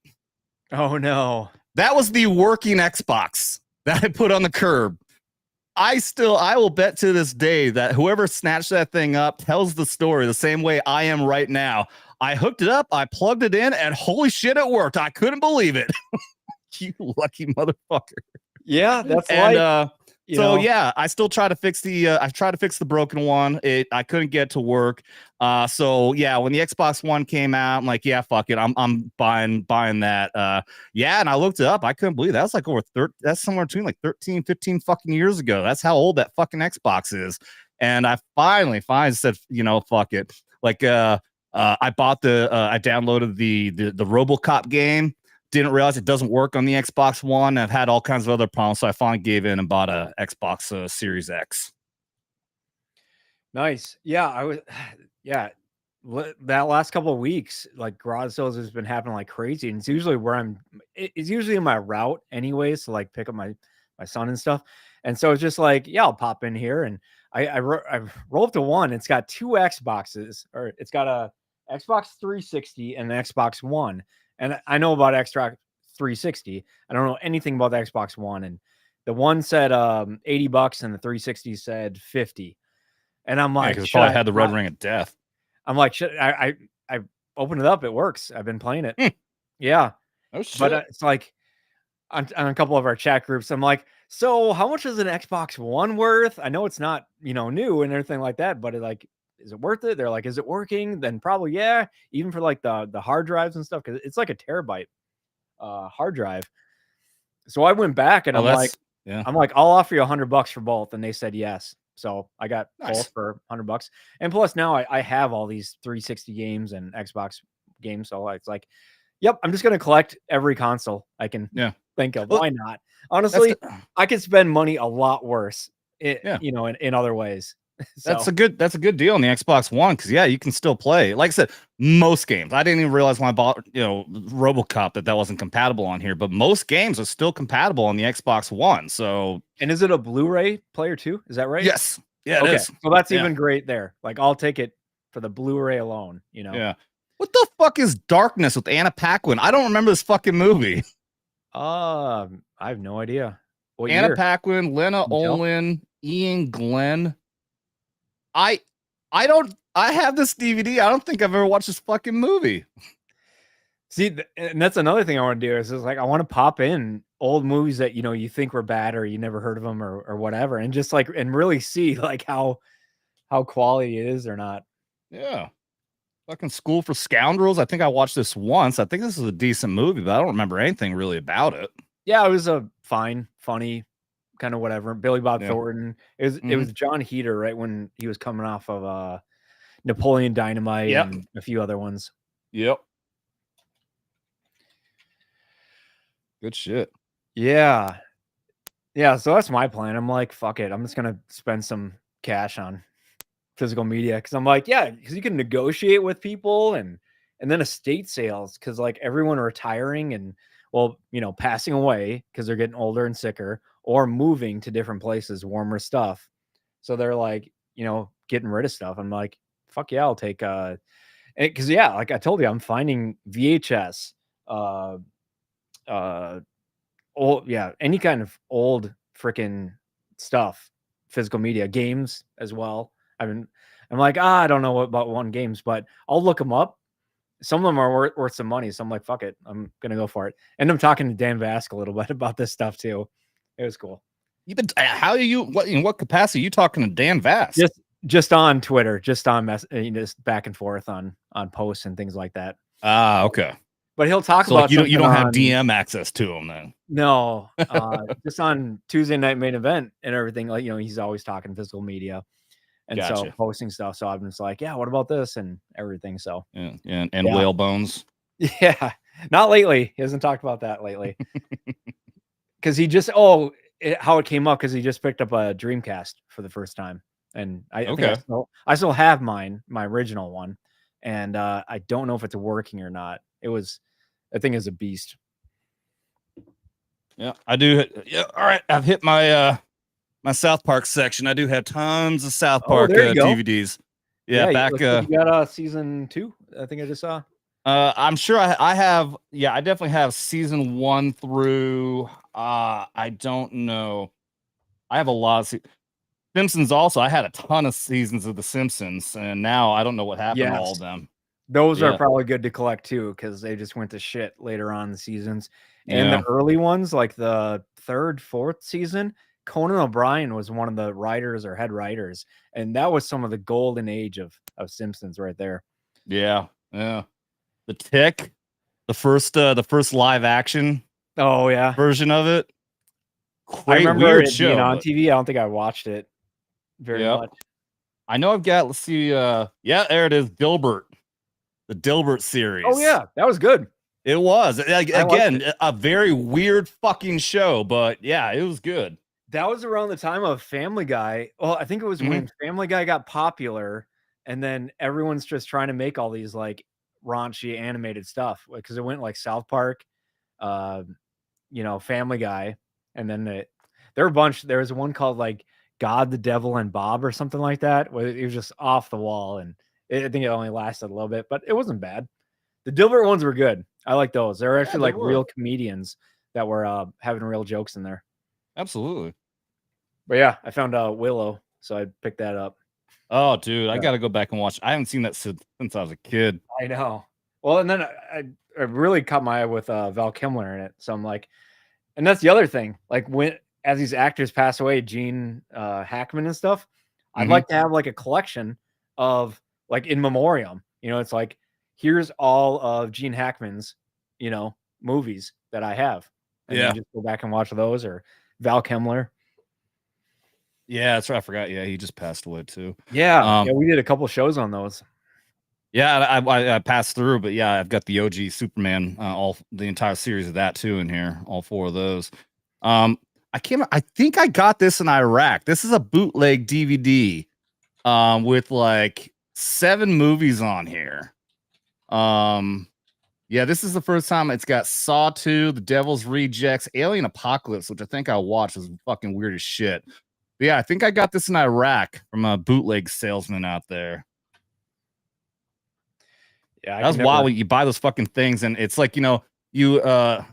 Oh no. That was the working Xbox that I put on the curb. I will bet to this day that whoever snatched that thing up tells the story the same way I am right now. I hooked it up, I plugged it in, and holy shit, it worked. I couldn't believe it. You lucky motherfucker. Yeah, that's And like, yeah, I still try to fix the broken one. I couldn't get it to work. So yeah, when the Xbox One came out, I'm like, yeah, fuck it. I'm buying that. Yeah, and I looked it up. I couldn't believe that. That's like that's somewhere between like 13, 15 fucking years ago. That's how old that fucking Xbox is. And I finally said, fuck it. Like I downloaded the RoboCop game. Didn't realize it doesn't work on the Xbox One. I've had all kinds of other problems, so I finally gave in and bought a Xbox Series X. nice. Yeah, I was. Yeah, that last couple of weeks, like garage sales has been happening like crazy, and it's usually where it's usually in my route anyways to like pick up my son and stuff. And so it's just like, yeah, I'll pop in here, and I rolled up to one. It's got two Xboxes, or it's got a Xbox 360 and an Xbox One. And I know about Xbox 360. I don't know anything about the Xbox One. And the one said $80 and the 360 said 50. And I'm Yeah, like, because it should probably I? had the red ring of death. I'm like, should I opened it up. It works. I've been playing it. Hmm. Yeah. Oh shit. But it's like on a couple of our chat groups, I'm like, so how much is an Xbox One worth? I know it's not, new and everything like that, but is it worth it? They're like, is it working? Then probably, yeah. Even for like the hard drives and stuff, because it's like a terabyte hard drive. So I went back and Oh, that's yeah. I'm like, I'll offer you $100 for both. And they said yes. So I got Nice. both for $100. And plus now I have all these 360 games and Xbox games. So it's like, yep, I'm just going to collect every console I can think of. Well, why not? Honestly, I could spend money a lot worse, in other ways. So That's a good deal on the Xbox One because yeah, you can still play. Like I said, most games. I didn't even realize when I bought RoboCop that wasn't compatible on here, but most games are still compatible on the Xbox One. So, and is it a Blu-ray player too? Is that right? yes, yeah, it okay, is. so that's even great there. Like I'll take it for the Blu-ray alone. Yeah. What the fuck is Darkness with Anna Paquin? I don't remember this fucking movie. I have no idea. What Anna year? Paquin, Lena Olin, Ian Glenn. I have this DVD. I don't think I've ever watched this fucking movie. See, and that's another thing I want to do is like I want to pop in old movies that you think were bad or you never heard of them or whatever, and just like and really see like how quality it is or not. Yeah. Fucking School for Scoundrels. I think I watched this once. I think this is a decent movie, but I don't remember anything really about it. Yeah, it was a fine, funny kind of whatever. Billy Bob Yeah. Thornton. It was John Heater, right when he was coming off of Napoleon Dynamite Yep. and a few other ones. Yep. Good shit. Yeah. Yeah, so that's my plan. I'm like, fuck it. I'm just gonna spend some cash on physical media because I'm like, yeah, because you can negotiate with people and then estate sales because like everyone retiring and well, passing away because they're getting older and sicker or moving to different places, warmer stuff. So they're like, getting rid of stuff. I'm like, fuck yeah, I'll take because yeah, like I told you, I'm finding VHS, uh, uh, old, yeah, any kind of old freaking stuff, physical media, games as well. I'm like, I don't know about one games, but I'll look them up. Some of them are worth some money, so I'm like, fuck it, I'm gonna go for it. And I'm talking to Dan Vask a little bit about this stuff too. It was cool. How are you? In what capacity are you talking to Dan Vask? Just on Twitter, just on just back and forth on posts and things like that. Ah, okay. But he'll talk So about like you don't have DM access to him then. No, just on Tuesday Night Main Event and everything. Like he's always talking physical media, and so Gotcha. posting stuff. So I'm just like, yeah, what about this and everything. So and whale bones. Yeah, not lately. He hasn't talked about that lately because he just how it came up because he just picked up a Dreamcast for the first time, and I think I still have my original one, and I don't know if it's working or not. I think it's a beast. Yeah, I do. Yeah, all right. I've hit my my South Park section. I do have tons of South Park DVDs. Yeah, back. You got season 2. I think I just saw. I'm sure I have. Yeah, I definitely have season 1 through. I don't know. I have a lot of Simpsons. Also, I had a ton of seasons of The Simpsons, and now I don't know what happened to all of them. Those are probably good to collect too, because they just went to shit later on in the seasons. And the early ones, like the 3rd, 4th season, Conan O'Brien was one of the writers or head writers, and that was some of the golden age of Simpsons right there. Yeah, yeah. The Tick, the first live action. Oh yeah, version of it. I remember weird it being on TV. I don't think I watched it very much. I know I've got. Let's see. Yeah, there it is. Dilbert. The Dilbert series. Oh yeah, that was good. It was again a very weird fucking show, but yeah, it was good. That was around the time of Family Guy. Well, I think it was when Family Guy got popular, and then everyone's just trying to make all these like raunchy animated stuff because it went like South Park, Family Guy, and then there were a bunch. There was one called like God, the Devil, and Bob or something like that. It was just off the wall and. I think it only lasted a little bit, but it wasn't bad. The Dilbert ones were good. I like those. They're actually like real comedians that were having real jokes in there. Absolutely. But yeah, I found Willow, so I picked that up. Oh, dude, I got to go back and watch. I haven't seen that since I was a kid. I know. Well, and then I really caught my eye with Val Kilmer in it. So I'm like, and that's the other thing. Like as these actors pass away, Gene Hackman and stuff, I'd like to have like a collection of like in memoriam, it's like, here's all of Gene Hackman's, movies that I have. And then just go back and watch those or Val Kilmer. Yeah, that's right. I forgot. Yeah, he just passed away too. Yeah. We did a couple shows on those. Yeah, I passed through, but yeah, I've got the OG Superman, all the entire series of that too in here, all 4 of those. I think I got this in Iraq. This is a bootleg DVD with like 7 movies on here. Yeah, this is the first time it's got Saw 2, The Devil's Rejects, Alien Apocalypse, which I think I watched, was fucking weird as shit. But yeah, I think I got this in Iraq from a bootleg salesman out there. Yeah, that's wild. You buy those fucking things, and it's like I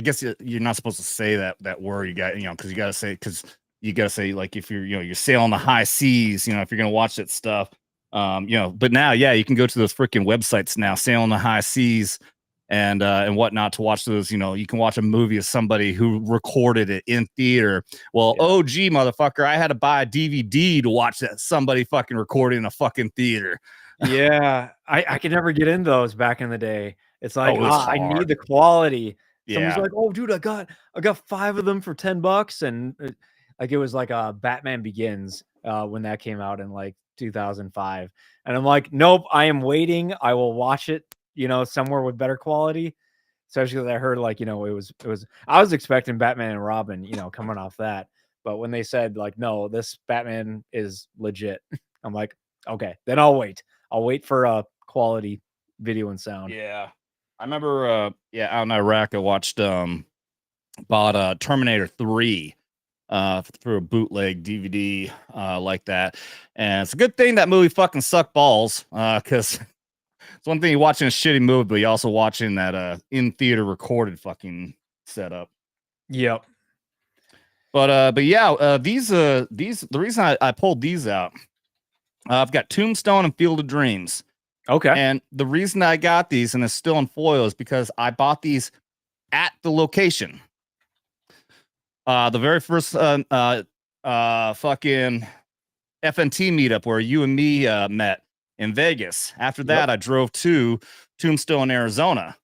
guess you're not supposed to say that word. You got because you got to say like if you're sailing the high seas, if you're gonna watch that stuff. But now, yeah, you can go to those freaking websites now, sailing the high seas and whatnot to watch those. You can watch a movie of somebody who recorded it in theater. Well, OG motherfucker, I had to buy a DVD to watch that somebody fucking recorded in a fucking theater. Yeah, I could never get into those back in the day. It's like I need the quality Somebody's Yeah. like, "Oh, dude, I got 5 of them for $10," and, like, it was like, Batman Begins, when that came out in, like, 2005, and I'm like, "Nope, I am waiting, I will watch it, somewhere with better quality," especially 'cause I heard, like, it was I was expecting Batman and Robin, coming off that, but when they said, like, "No, this Batman is legit," I'm like, "Okay, then I'll wait. I'll wait for, quality video and sound." Yeah. I remember out in Iraq I watched bought Terminator 3 through a bootleg DVD like that. And it's a good thing that movie fucking sucked balls cuz it's one thing you're watching a shitty movie, but you're also watching that in theater recorded fucking setup. Yep. But yeah, these the reason I pulled these out, I've got Tombstone and Field of Dreams. Okay. And the reason I got these and it's still in foil is because I bought these at the location. The very first fucking FNT meetup where you and me met in Vegas. After Yep. that, I drove to Tombstone, Arizona.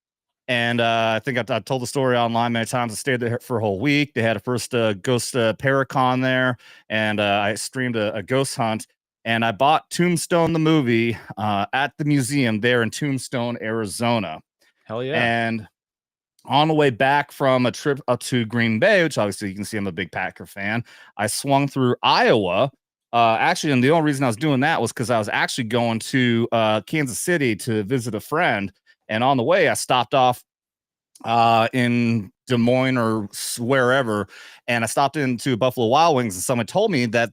And I think I told the story online many times. I stayed there for a whole week. They had a first ghost Paracon there, and I streamed a ghost hunt. And I bought Tombstone the movie at the museum there in Tombstone, Arizona. Hell yeah. And on the way back from a trip up to Green Bay, which obviously you can see I'm a big Packer fan, I swung through Iowa. Actually, and the only reason I was doing that was because I was actually going to Kansas City to visit a friend. And on the way, I stopped off in Des Moines or wherever, and I stopped into Buffalo Wild Wings, and someone told me that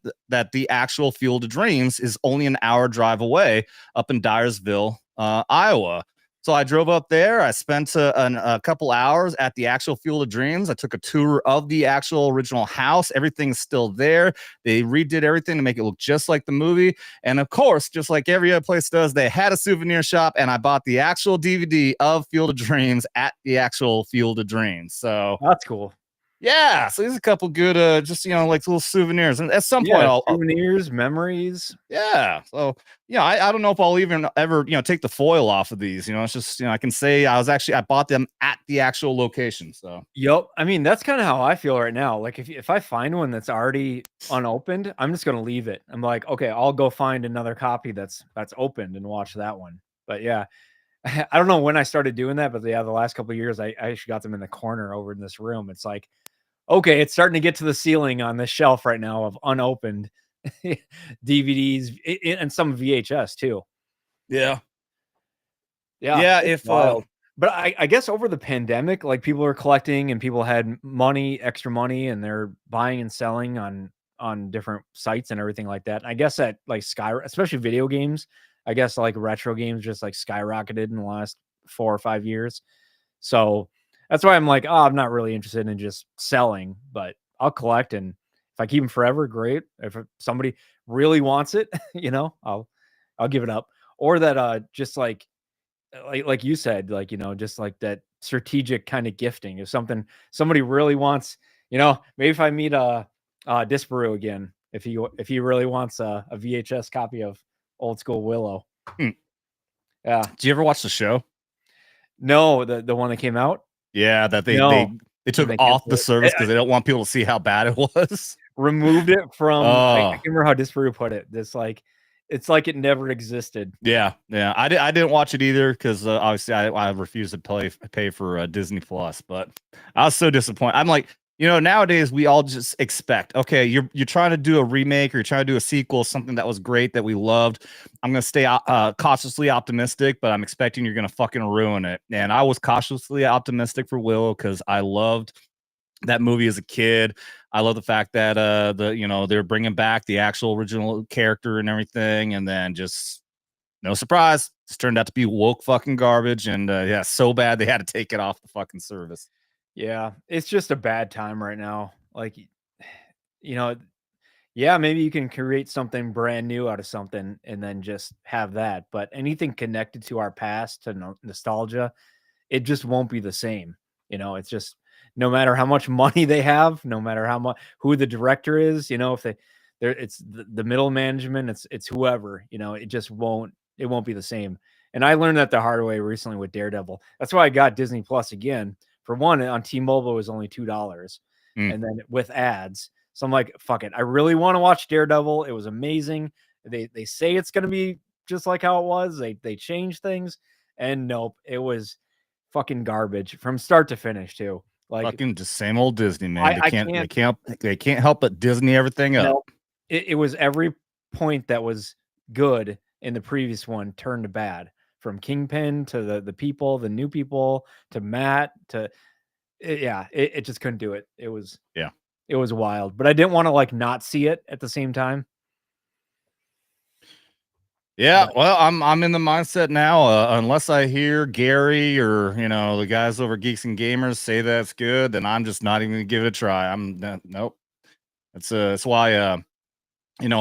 the actual Field of Dreams is only an hour drive away up in Dyersville, Iowa. So I drove up there. I spent a couple hours at the actual Field of Dreams. I took a tour of the actual original house. Everything's still there. They redid everything to make it look just like the movie. And of course, just like every other place does, they had a souvenir shop, and I bought the actual DVD of Field of Dreams at the actual Field of Dreams. So That's cool. yeah, so there's a couple good, just like little souvenirs. And at some point, Yeah, I'll souvenirs, memories. yeah. So yeah, I don't know if I'll even ever take the foil off of these. It's just I can say I bought them at the actual location. So Yep. I mean, that's kinda how I feel right now. Like, if I find one that's already unopened, I'm just gonna leave it. I'm like, "Okay, I'll go find another copy that's opened and watch that one." But yeah, I don't know when I started doing that, but yeah, the last couple of years, I actually got them in the corner over in this room. It's like, okay, it's starting to get to the ceiling on this shelf right now of unopened DVDs and some VHS too. yeah, Yeah, yeah. it's If wild. But I guess over the pandemic, like, people are collecting and people had money, extra money, and they're buying and selling on different sites and everything like that. I guess that, like, especially video games, I guess, like, retro games just, like, skyrocketed in the last 4 or 5 years. So, that's why I'm like, "Oh, I'm not really interested in just selling, but I'll collect, and if I keep them forever, great. If somebody really wants it, I'll give it up." Or that, just like you said, like, just like that strategic kind of gifting. If somebody really wants, maybe if I meet Disparu again, if he really wants a VHS copy of Old School Willow. hmm, Yeah. do you ever watch the show? No, the one that came out? Yeah, that they No. they they Did took they off the cancel it? service because they don't want people to see how bad it was. Removed it from I Oh, can't remember how Disparu put it. It's like it never existed. yeah, yeah. I didn't watch it either because obviously I refused to pay for Disney Plus. But I was so disappointed. I'm like, nowadays we all just expect, okay, you're trying to do a remake or you're trying to do a sequel, something that was great that we loved. I'm gonna stay cautiously optimistic, but I'm expecting you're gonna fucking ruin it. And I was cautiously optimistic for Willow because I loved that movie as a kid. I love the fact that they're bringing back the actual original character and everything, and then just no surprise, it's turned out to be woke fucking garbage, and yeah, so bad they had to take it off the fucking service. Yeah, it's just a bad time right now. Like, you know, yeah, maybe you can create something brand new out of something and then just have that. But anything connected to our past, to nostalgia, it just won't be the same. It's just no matter how much money they have, no matter how much who the director is, if it's the middle management, it's whoever, it won't be the same. And I learned that the hard way recently with Daredevil. That's why I got Disney Plus again For one, on T-Mobile it was only $2, Mm. and then with ads. So I'm like, fuck it. I really want to watch Daredevil. It was amazing. They say it's gonna be just like how it was. They changed things, and nope, it was fucking garbage from start to finish too. Like Fucking just same old Disney, man. I, They I can't they can't can't they can't help but Disney everything up. no, it was every point that was good in the previous one turned to bad. From Kingpin to the people, the new people to Matt to it just couldn't do it. Yeah. It was wild, but I didn't want to like not see it at the same time. Yeah, But well, I'm in the mindset now. Unless I hear Gary or the guys over Geeks and Gamers say that's good, then I'm just not even gonna give it a try. Nope. It's why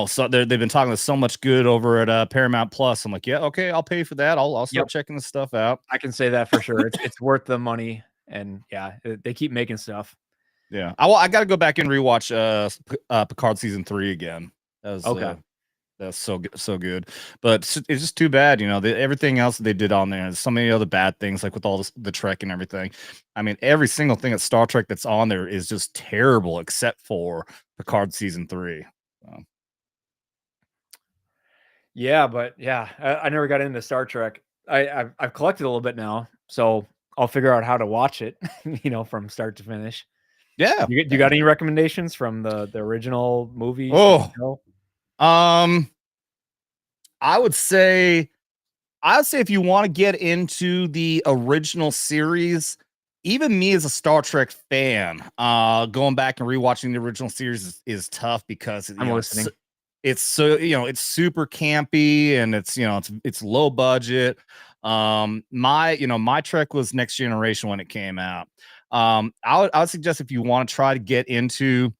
so they've been talking so much good over at Paramount Plus. I'm like, yeah, okay, I'll pay for that. I'll yep, start checking this stuff out. I can say that for sure. It's worth the money, and yeah, they keep making stuff. Yeah, I got to go back and rewatch Picard season 3 again. That was Okay. That's so good. But it's just too bad, everything else they did on there. There's so many other bad things, like with all the Trek and everything. I mean, every single thing at Star Trek that's on there is just terrible, except for Picard season 3. So. Yeah, but yeah, I never got into Star Trek. I've collected a little bit now, so I'll figure out how to watch it, from start to finish. Yeah. You got any recommendations from the original movies? Oh, No? I would say if you want to get into the original series, even me as a Star Trek fan, going back and rewatching the original series is tough because I'm listening. it's so it's super campy and it's low budget. My Trek was Next Generation when it came out. I would suggest if you want to try to get into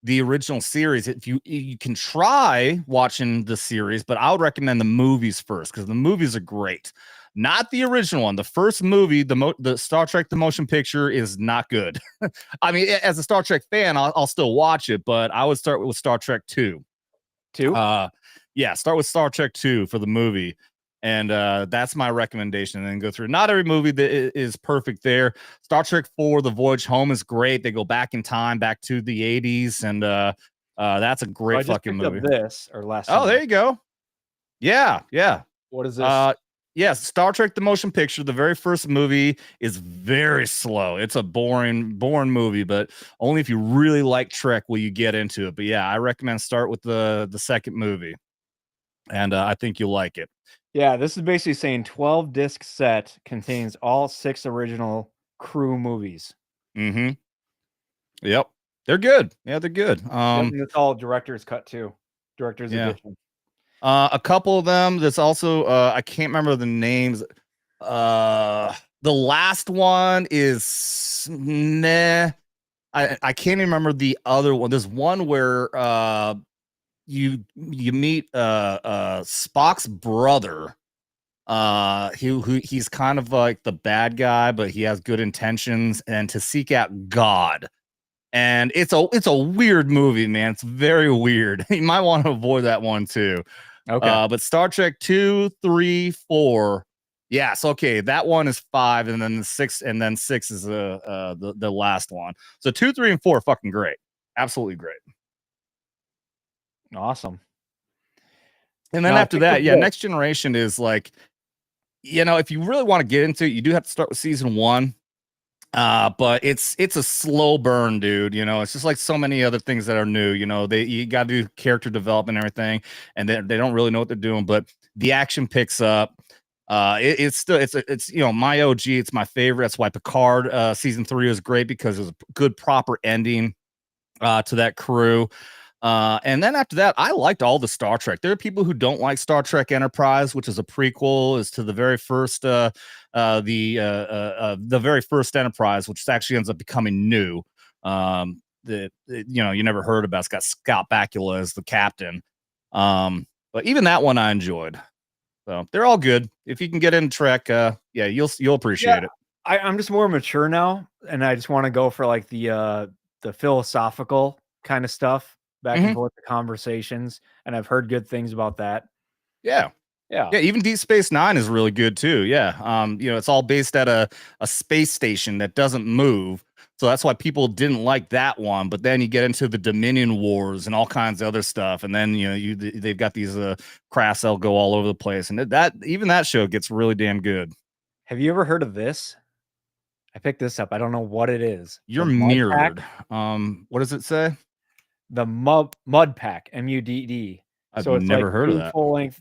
the original series, if you can try watching the series, but I would recommend the movies first because the movies are great. Not the original one. The first movie, the Star Trek the motion picture, is not good. I mean, as a Star Trek fan, I'll still watch it, but I would start with Star Trek 2. 2? Yeah, start with Star Trek 2 for the movie. And that's my recommendation. And then go through. Not every movie that is perfect there. Star Trek 4, The Voyage Home is great. They go back in time, back to the 80s. And that's a So great I just fucking picked movie. up this or last Oh, summer. there you go. Yeah. What is this? Yes, Star Trek the motion picture, the very first movie is very slow. It's a boring movie, but only if you really like Trek will you get into it. But yeah, I recommend start with the second movie. And I think you'll like it. Yeah, this is basically saying 12 disc set contains all 6 original crew movies. Mm-hmm. Yep. They're good. Yeah, they're good. Yep, and it's all director's cut too. Director's Yeah. edition. A couple of them. That's also I can't remember the names. The last one is nah. I can't even remember the other one. There's one where you meet Spock's brother. He's kind of like the bad guy, but he has good intentions and to seek out God. And it's a weird movie, man. It's very weird. You might want to avoid that one too. Okay. But Star Trek 2, 3, 4. Yes, okay. That one is 5, and then 6, and then 6 is the last one. So 2, 3, and 4 are fucking great. Absolutely great. Awesome. And then Now I after picked up that, yeah, this. Next Generation is like, if you really want to get into it, you do have to start with season 1. But it's a slow burn, dude. It's just like so many other things that are new. You got to do character development and everything, and they don't really know what they're doing. But the action picks up. It's still it's my OG. It's my favorite. That's why Picard season 3 is great because it was a good proper ending to that crew. And then after that, I liked all the Star Trek. There are people who don't like Star Trek Enterprise, which is a prequel, is to the very first, the very first Enterprise, which actually ends up becoming new. You never heard about. It's got Scott Bakula as the captain. But even that one I enjoyed. So they're all good. If you can get into Trek, yeah, you'll appreciate it. I'm just more mature now, and I just want to go for like the philosophical kind of stuff, back and forth, the conversations, and I've heard good things about that. Yeah. Yeah. Yeah, even Deep Space Nine is really good too. Yeah. It's all based at a space station that doesn't move. So that's why people didn't like that one. But then you get into the Dominion Wars and all kinds of other stuff, and then they've got these crafts that'll go all over the place, and that even that show gets really damn good. Have you ever heard of this? I picked this up. I don't know what it is. You're The Mud Pack. mirrored. What does it say? The Mud Pack, MUDD. I've So it's like never heard of 2 that. full-length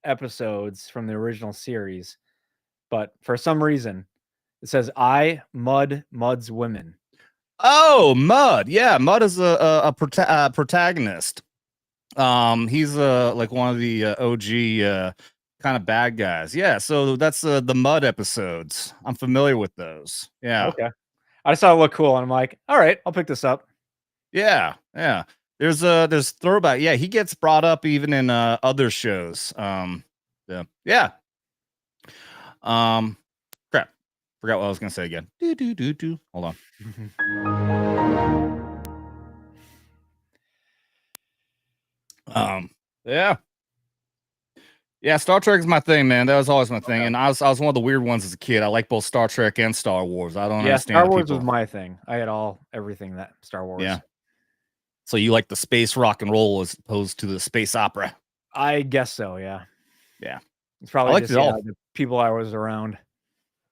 episodes from the original series, but for some reason, it says, "I, Mud, Mud's women." Oh, Mud. Yeah, Mud is a protagonist. He's like one of the OG kind of bad guys. Yeah, so that's the Mud episodes. I'm familiar with those. Yeah. Okay. I just thought it looked cool, and I'm like, "Alright, I'll pick this up." Yeah, yeah. There's throwback. Yeah, he gets brought up even in other shows. Yeah. Yeah. Crap. Forgot what I was gonna say again. Do. Hold on. Yeah. Yeah, Star Trek is my thing, man. That was always my thing. Okay. And I was one of the weird ones as a kid. I like both Star Trek and Star Wars. I don't Yeah, understand Star the Wars was people. my thing. I had everything that Star Wars. Yeah. So you like the space rock and roll as opposed to the space opera. I guess so, yeah. Yeah. It's I probably liked just, it all. the people I was around.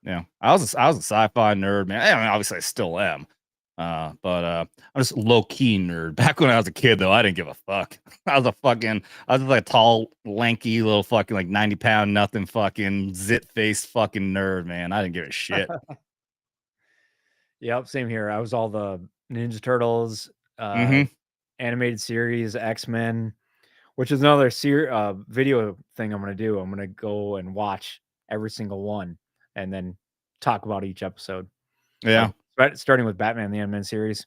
Yeah. I was a sci-fi nerd, man. I mean, obviously I still am. But I'm just low key nerd. Back when I was a kid, though, I didn't give a fuck. I was like a tall, lanky, little fucking like 90-pound, nothing fucking zit faced fucking nerd, man. I didn't give a shit. Yep, same here. I was all the Ninja Turtles, Mm-hmm. animated series, X-Men, which is another video thing I'm gonna do. I'm gonna go and watch every single one and then talk about each episode. Yeah. Like, starting with Batman the Animated Series.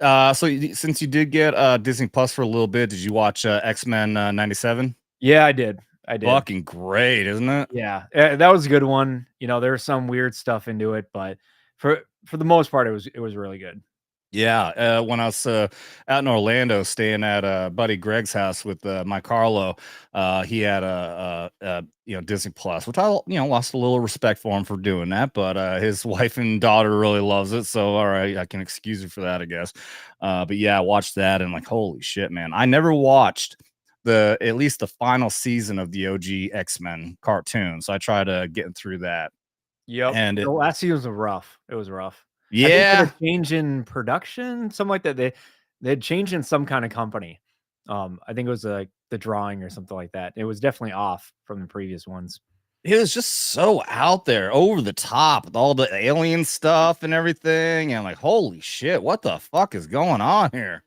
Since you did get Disney Plus for a little bit, did you watch X-Men 97? Yeah, I did. I did. Fucking great, isn't it? Yeah, that was a good one. There was some weird stuff into it, but for the most part, it was really good. Yeah, when I was out in Orlando, staying at buddy Greg's house with my Carlo, he had a Disney Plus, which I lost a little respect for him for doing that, but his wife and daughter really loves it, so all right, I can excuse you for that, I guess. But yeah, I watched that and like, holy shit, man! I never watched at least the final season of the OG X-Men cartoon, so I tried to get through that. Yep. And The last season was rough. It was rough. I think they had yeah, a change in production, something like that. They had changed in some kind of company. I think it was like the drawing or something like that. It was definitely off from the previous ones. it was just so out there, over the top with all the alien stuff and everything. And like, holy shit, what the fuck is going on here?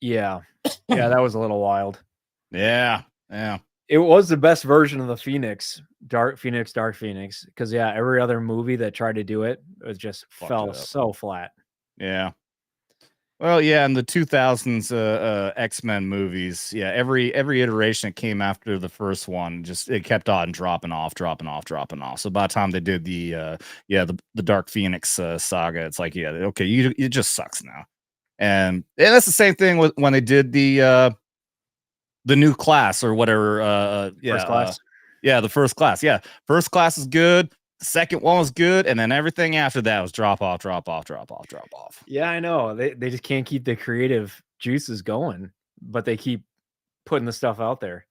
Yeah. Yeah, that was a little wild. Yeah, yeah. It was the best version of the Phoenix, Dark Phoenix, because yeah, every other movie that tried to do it just Fucked fell it up. so flat. Yeah. Well, yeah, in the 2000s X-Men movies, yeah, every iteration that came after the first one, just it kept on dropping off. So by the time they did the Dark Phoenix saga, it's like, yeah, okay, it just sucks now. And that's the same thing with when they did the new class or whatever. First class. The first class. Yeah, first class is good. The second one was good, and then everything after that was drop off. Yeah, I know. They just can't keep the creative juices going, but they keep putting the stuff out there.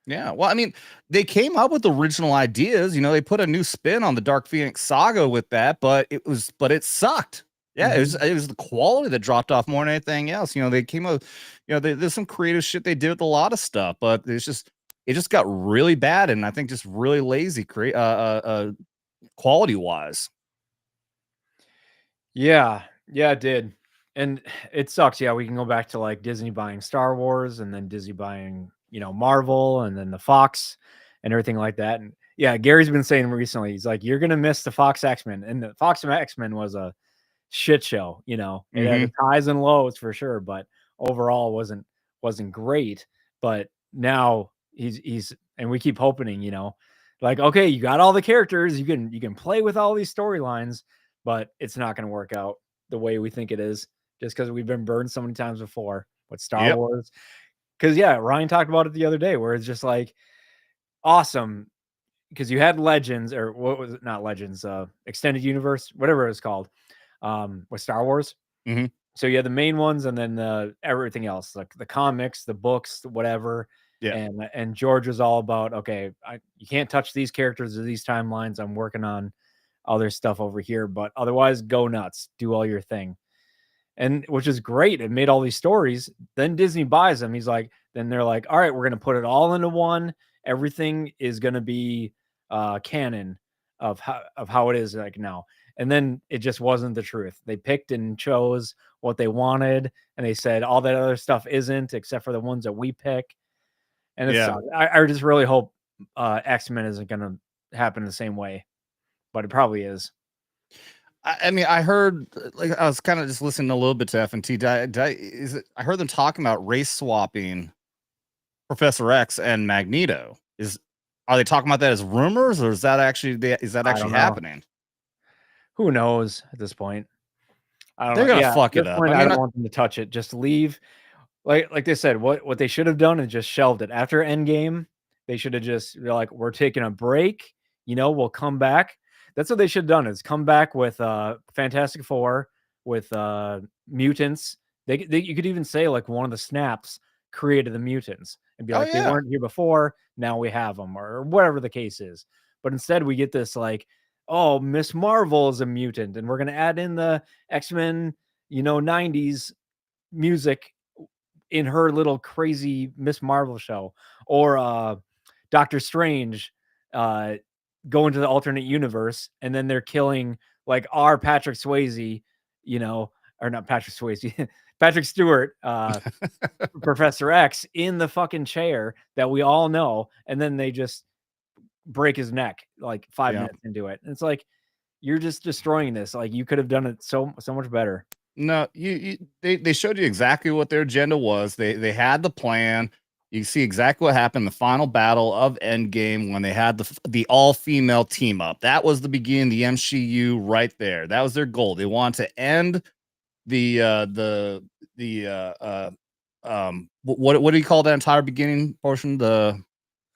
Yeah, well, I mean, they came up with original ideas. They put a new spin on the Dark Phoenix saga with that, but it sucked. Yeah, it was the quality that dropped off more than anything else. They came up, there's some creative shit they did with a lot of stuff, but it just got really bad, and I think just really lazy, quality wise. Yeah, yeah, it did. And it sucks. Yeah, we can go back to like Disney buying Star Wars and then Disney buying, Marvel and then the Fox and everything like that. And yeah, Gary's been saying recently, he's like, you're gonna miss the Fox X-Men. And the Fox X-Men was a shit show, It had its highs and lows for sure, but overall wasn't great. But now he's and we keep hoping, like, okay, you got all the characters, you can play with all these storylines, but it's not going to work out the way we think it is, just because we've been burned so many times before with Star Wars. Because yeah, Ryan talked about it the other day, where it's just like awesome because you had Legends, or what was it? Not Legends, Extended Universe, whatever it was called, with Star Wars. Mm-hmm. So you had the main ones, and then everything else, like the comics, the books, whatever. Yeah. And George was all about, okay, you can't touch these characters or these timelines. I'm working on other stuff over here, but otherwise, go nuts, do all your thing. And which is great. It made all these stories. Then Disney buys them. He's like, then they're like, all right, we're gonna put it all into one. Everything is gonna be canon of how it is like now. And then it just wasn't the truth. They picked and chose what they wanted, and they said all that other stuff isn't, except for the ones that we pick. And it's Yeah. I just really hope X-Men isn't gonna happen the same way, but it probably is. I mean, I heard, like, I was kind of just listening a little bit to FNT. I heard them talking about race swapping Professor X and Magneto. Are they talking about that as rumors, or is that actually I don't know. happening? Who knows at this point? I don't They're know. gonna Yeah, fuck at it this up. point, I I mean, don't want them to touch it. Just leave. Like they said, what they should have done is just shelved it. After Endgame, they should have just they're like, we're taking a break. We'll come back. That's what they should have done, is come back with Fantastic Four, with mutants. You could even say like one of the snaps created the mutants and be oh like, they yeah, weren't here before, now we have them, or whatever the case is. But instead we get this like, oh, Miss Marvel is a mutant, and we're gonna add in the X-Men, 90s music in her little crazy Miss Marvel show, or Doctor Strange uh going to the alternate universe, and then they're killing like our Patrick Swayze, or not Patrick Swayze, Patrick Stewart, Professor X in the fucking chair that we all know, and then they just break his neck like 5 yeah. minutes into it. And it's like, you're just destroying this. Like, you could have done it so much better. No, they showed you exactly what their agenda was. They had the plan. You see exactly what happened in the final battle of Endgame when they had the all female team up. That was the beginning of the MCU right there. That was their goal. They wanted to end what do you call that entire beginning portion?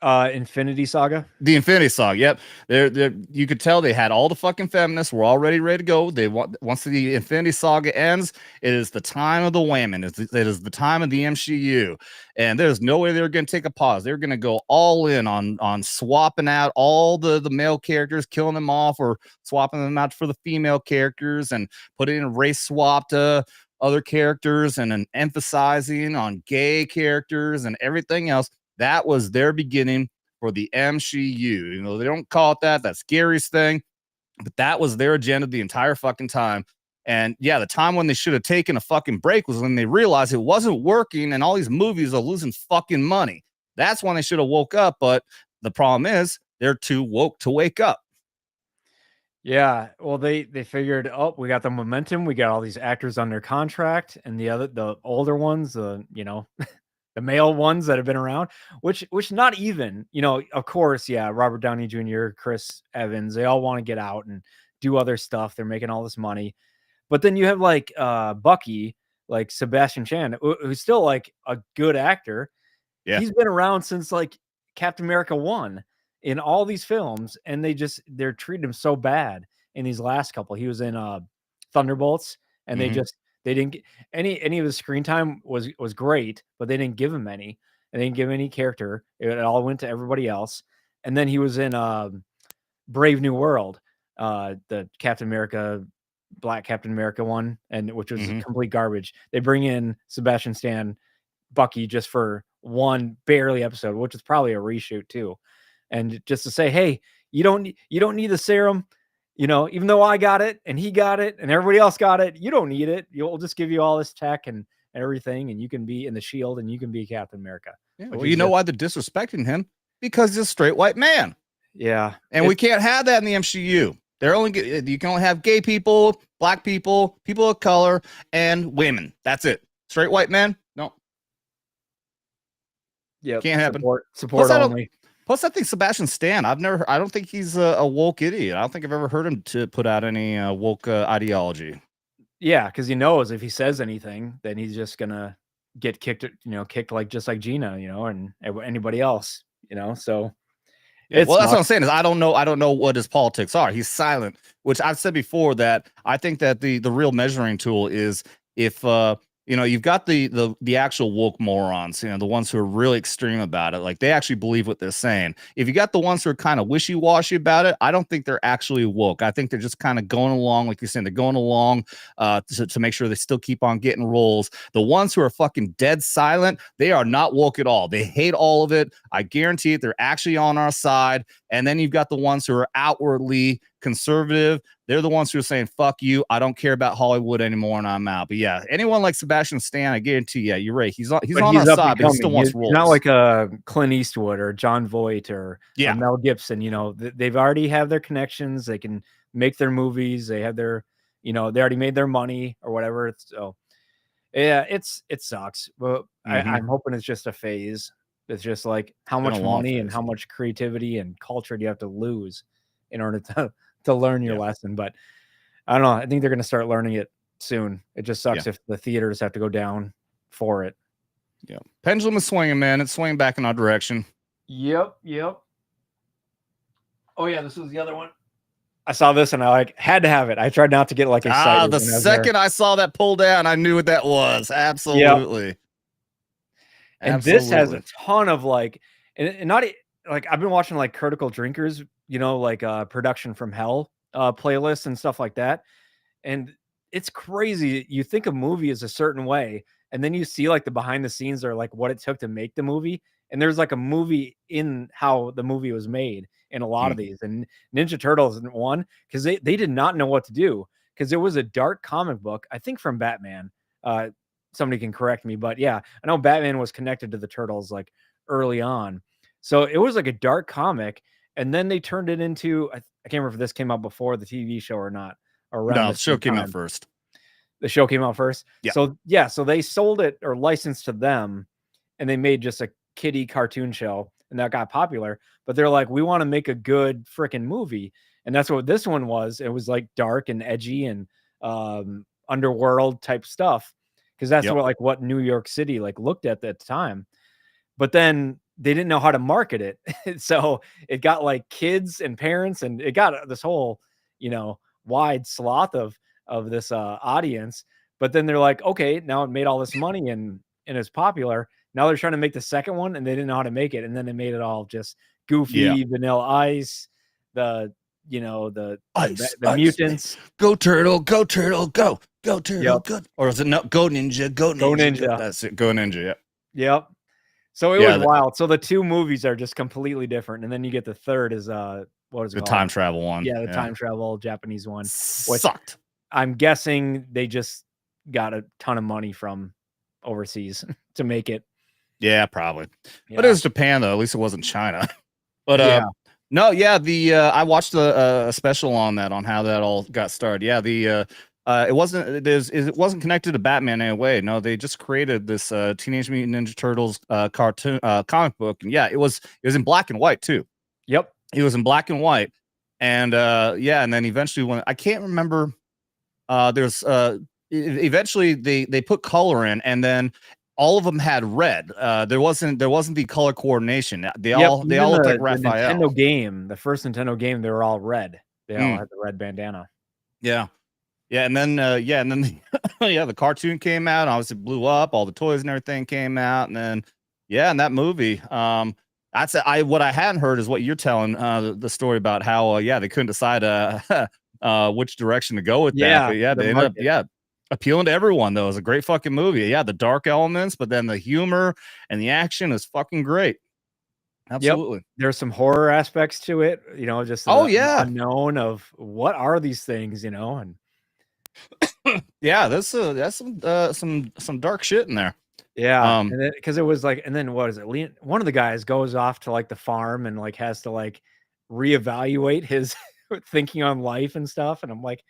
Infinity Saga. The Infinity Saga. Yep. They're you could tell they had all the fucking feminists were already ready to go. They want, once the Infinity Saga ends, it is the time of the women. It is the time of the MCU. And there's no way they're going to take a pause. They're going to go all in on swapping out all the male characters, killing them off, or swapping them out for the female characters, and putting in race swapped other characters, and then emphasizing on gay characters and everything else. That was their beginning for the MCU. They don't call it that. That's Gary's thing, but that was their agenda the entire fucking time. And yeah, the time when they should have taken a fucking break was when they realized it wasn't working and all these movies are losing fucking money. That's when they should have woke up. But the problem is they're too woke to wake up. Yeah, well, they figured, oh, we got the momentum, we got all these actors under contract, and the older ones, the male ones that have been around, which not even, of course, yeah, Robert Downey Jr., Chris Evans, they all want to get out and do other stuff. They're making all this money. But then you have like Bucky, like Sebastian Chan, who's still like a good actor. Yeah. He's been around since like Captain America 1 in all these films, and they're treating him so bad in these last couple. He was in Thunderbolts, and they didn't get any of his screen time was great, but they didn't give him any. And they didn't give him any character. It all went to everybody else. And then he was in Brave New World, the Captain America, Black Captain America one, and which was complete garbage. They bring in Sebastian Stan, Bucky, just for one barely episode, which is probably a reshoot too. And just to say, hey, you don't need the serum, even though I got it and he got it and everybody else got it, you don't need it. We'll just give you all this tech and everything, and you can be in the Shield and you can be Captain America. Yeah, well, you know why they're disrespecting him? Because he's a straight white man. Yeah. And we can't have that in the MCU. You can only have gay people, black people, people of color, and women. That's it. Straight white men? No. Yeah. Can't happen. Support only. Plus, I think Sebastian Stan, I don't think he's a woke idiot. I don't think I've ever heard him to put out any woke ideology. Yeah, because he knows if he says anything, then he's just gonna get kicked, kicked just like Gina, and anybody else, so Yeah, It's well, that's what not. I'm saying is I don't know what his politics are. He's silent, which I've said before that I think that the real measuring tool is if you've got the actual woke morons, the ones who are really extreme about it, like they actually believe what they're saying. If you got the ones who are kind of wishy-washy about it, I don't think they're actually woke. I think they're just kind of going along, like you're saying, they're going along to make sure they still keep on getting roles. The ones who are fucking dead silent, they are not woke at all. They hate all of it. I guarantee it. They're actually on our side. And then you've got the ones who are outwardly conservative. They're the ones who are saying, fuck you, I don't care about Hollywood anymore, and I'm out. But yeah, anyone like Sebastian Stan, I guarantee you, you're right. He's But on he's our up and side, but he still coming. wants He's not roles. like a Clint Eastwood or John Voight or Yeah. Mel Gibson. They've already have their connections. They can make their movies. They have their, they already made their money or whatever. So yeah, it sucks. But I'm hoping it's just a phase. It's just like how Been a much long money and phase. how much creativity and culture do you have to lose in order to learn your Yeah. lesson? But I don't know. I think they're going to start learning it soon. It just sucks Yeah. if the theaters have to go down for it. Yeah. Pendulum is swinging, man. It's swinging back in our direction. Yep. Oh yeah, this was the other one. I saw this and I had to have it. I tried not to get like excited. The second I saw that pull down, I knew what that was. Absolutely. Yep. And this has a ton of like, and not like I've been watching like Critical Drinkers, like Production from Hell playlists and stuff like that. And it's crazy. You think a movie is a certain way, and then you see like the behind the scenes or like what it took to make the movie. And there's like a movie in how the movie was made in a lot of these. And Ninja Turtles isn't one because they did not know what to do because it was a dark comic book, I think from Batman. Somebody can correct me, but yeah, I know Batman was connected to the Turtles like early on. So it was like a dark comic. And then they turned it into, I can't remember if this came out before the TV show or not. No, the show came out first. The show came out first. Yeah. So they sold it or licensed to them, and they made just a kiddie cartoon show, and that got popular. But they're like, we want to make a good freaking movie, and that's what this one was. It was like dark and edgy and underworld type stuff, because that's what New York City like looked at the time. But then they didn't know how to market it, so it got like kids and parents, and it got this whole wide swath of this audience. But then they're like, okay, now it made all this money and it's popular. Now they're trying to make the second one, and they didn't know how to make it, and then they made it all just goofy, Vanilla Ice, the mutants. Go turtle, go turtle, go turtle, go. Or is it no? Go ninja, go ninja. That's it. Go ninja. Yep. So it was wild. So the two movies are just completely different, and then you get the third is what is it the called? Time travel one. Yeah, the time travel Japanese one. Which sucked. I'm guessing they just got a ton of money from overseas to make it. Yeah, probably. Yeah. But it was Japan though. At least it wasn't China. But I watched a special on that, on how that all got started. Yeah, it wasn't connected to Batman in a way. No, they just created this Teenage Mutant Ninja Turtles cartoon comic book, and yeah, it was in black and white too. Yep, it was in black and white, and and then eventually when I can't remember, eventually they put color in, and then all of them had red. There wasn't the color coordination. They all looked like Raphael. The first Nintendo game, they were all red. They all had the red bandana. Yeah. Yeah, and then the cartoon came out, and obviously blew up. All the toys and everything came out, and then and that movie. What I hadn't heard is what you're telling, the story about how they couldn't decide which direction to go with that. But they ended up appealing to everyone though. It was a great fucking movie. Yeah, the dark elements, but then the humor and the action is fucking great. Absolutely. Yep. There's some horror aspects to it, just the unknown of what are these things, and yeah, there's some dark shit in there. Yeah, and then because it was like, and then what is it? One of the guys goes off to like the farm and like has to like reevaluate his thinking on life and stuff, and I'm like,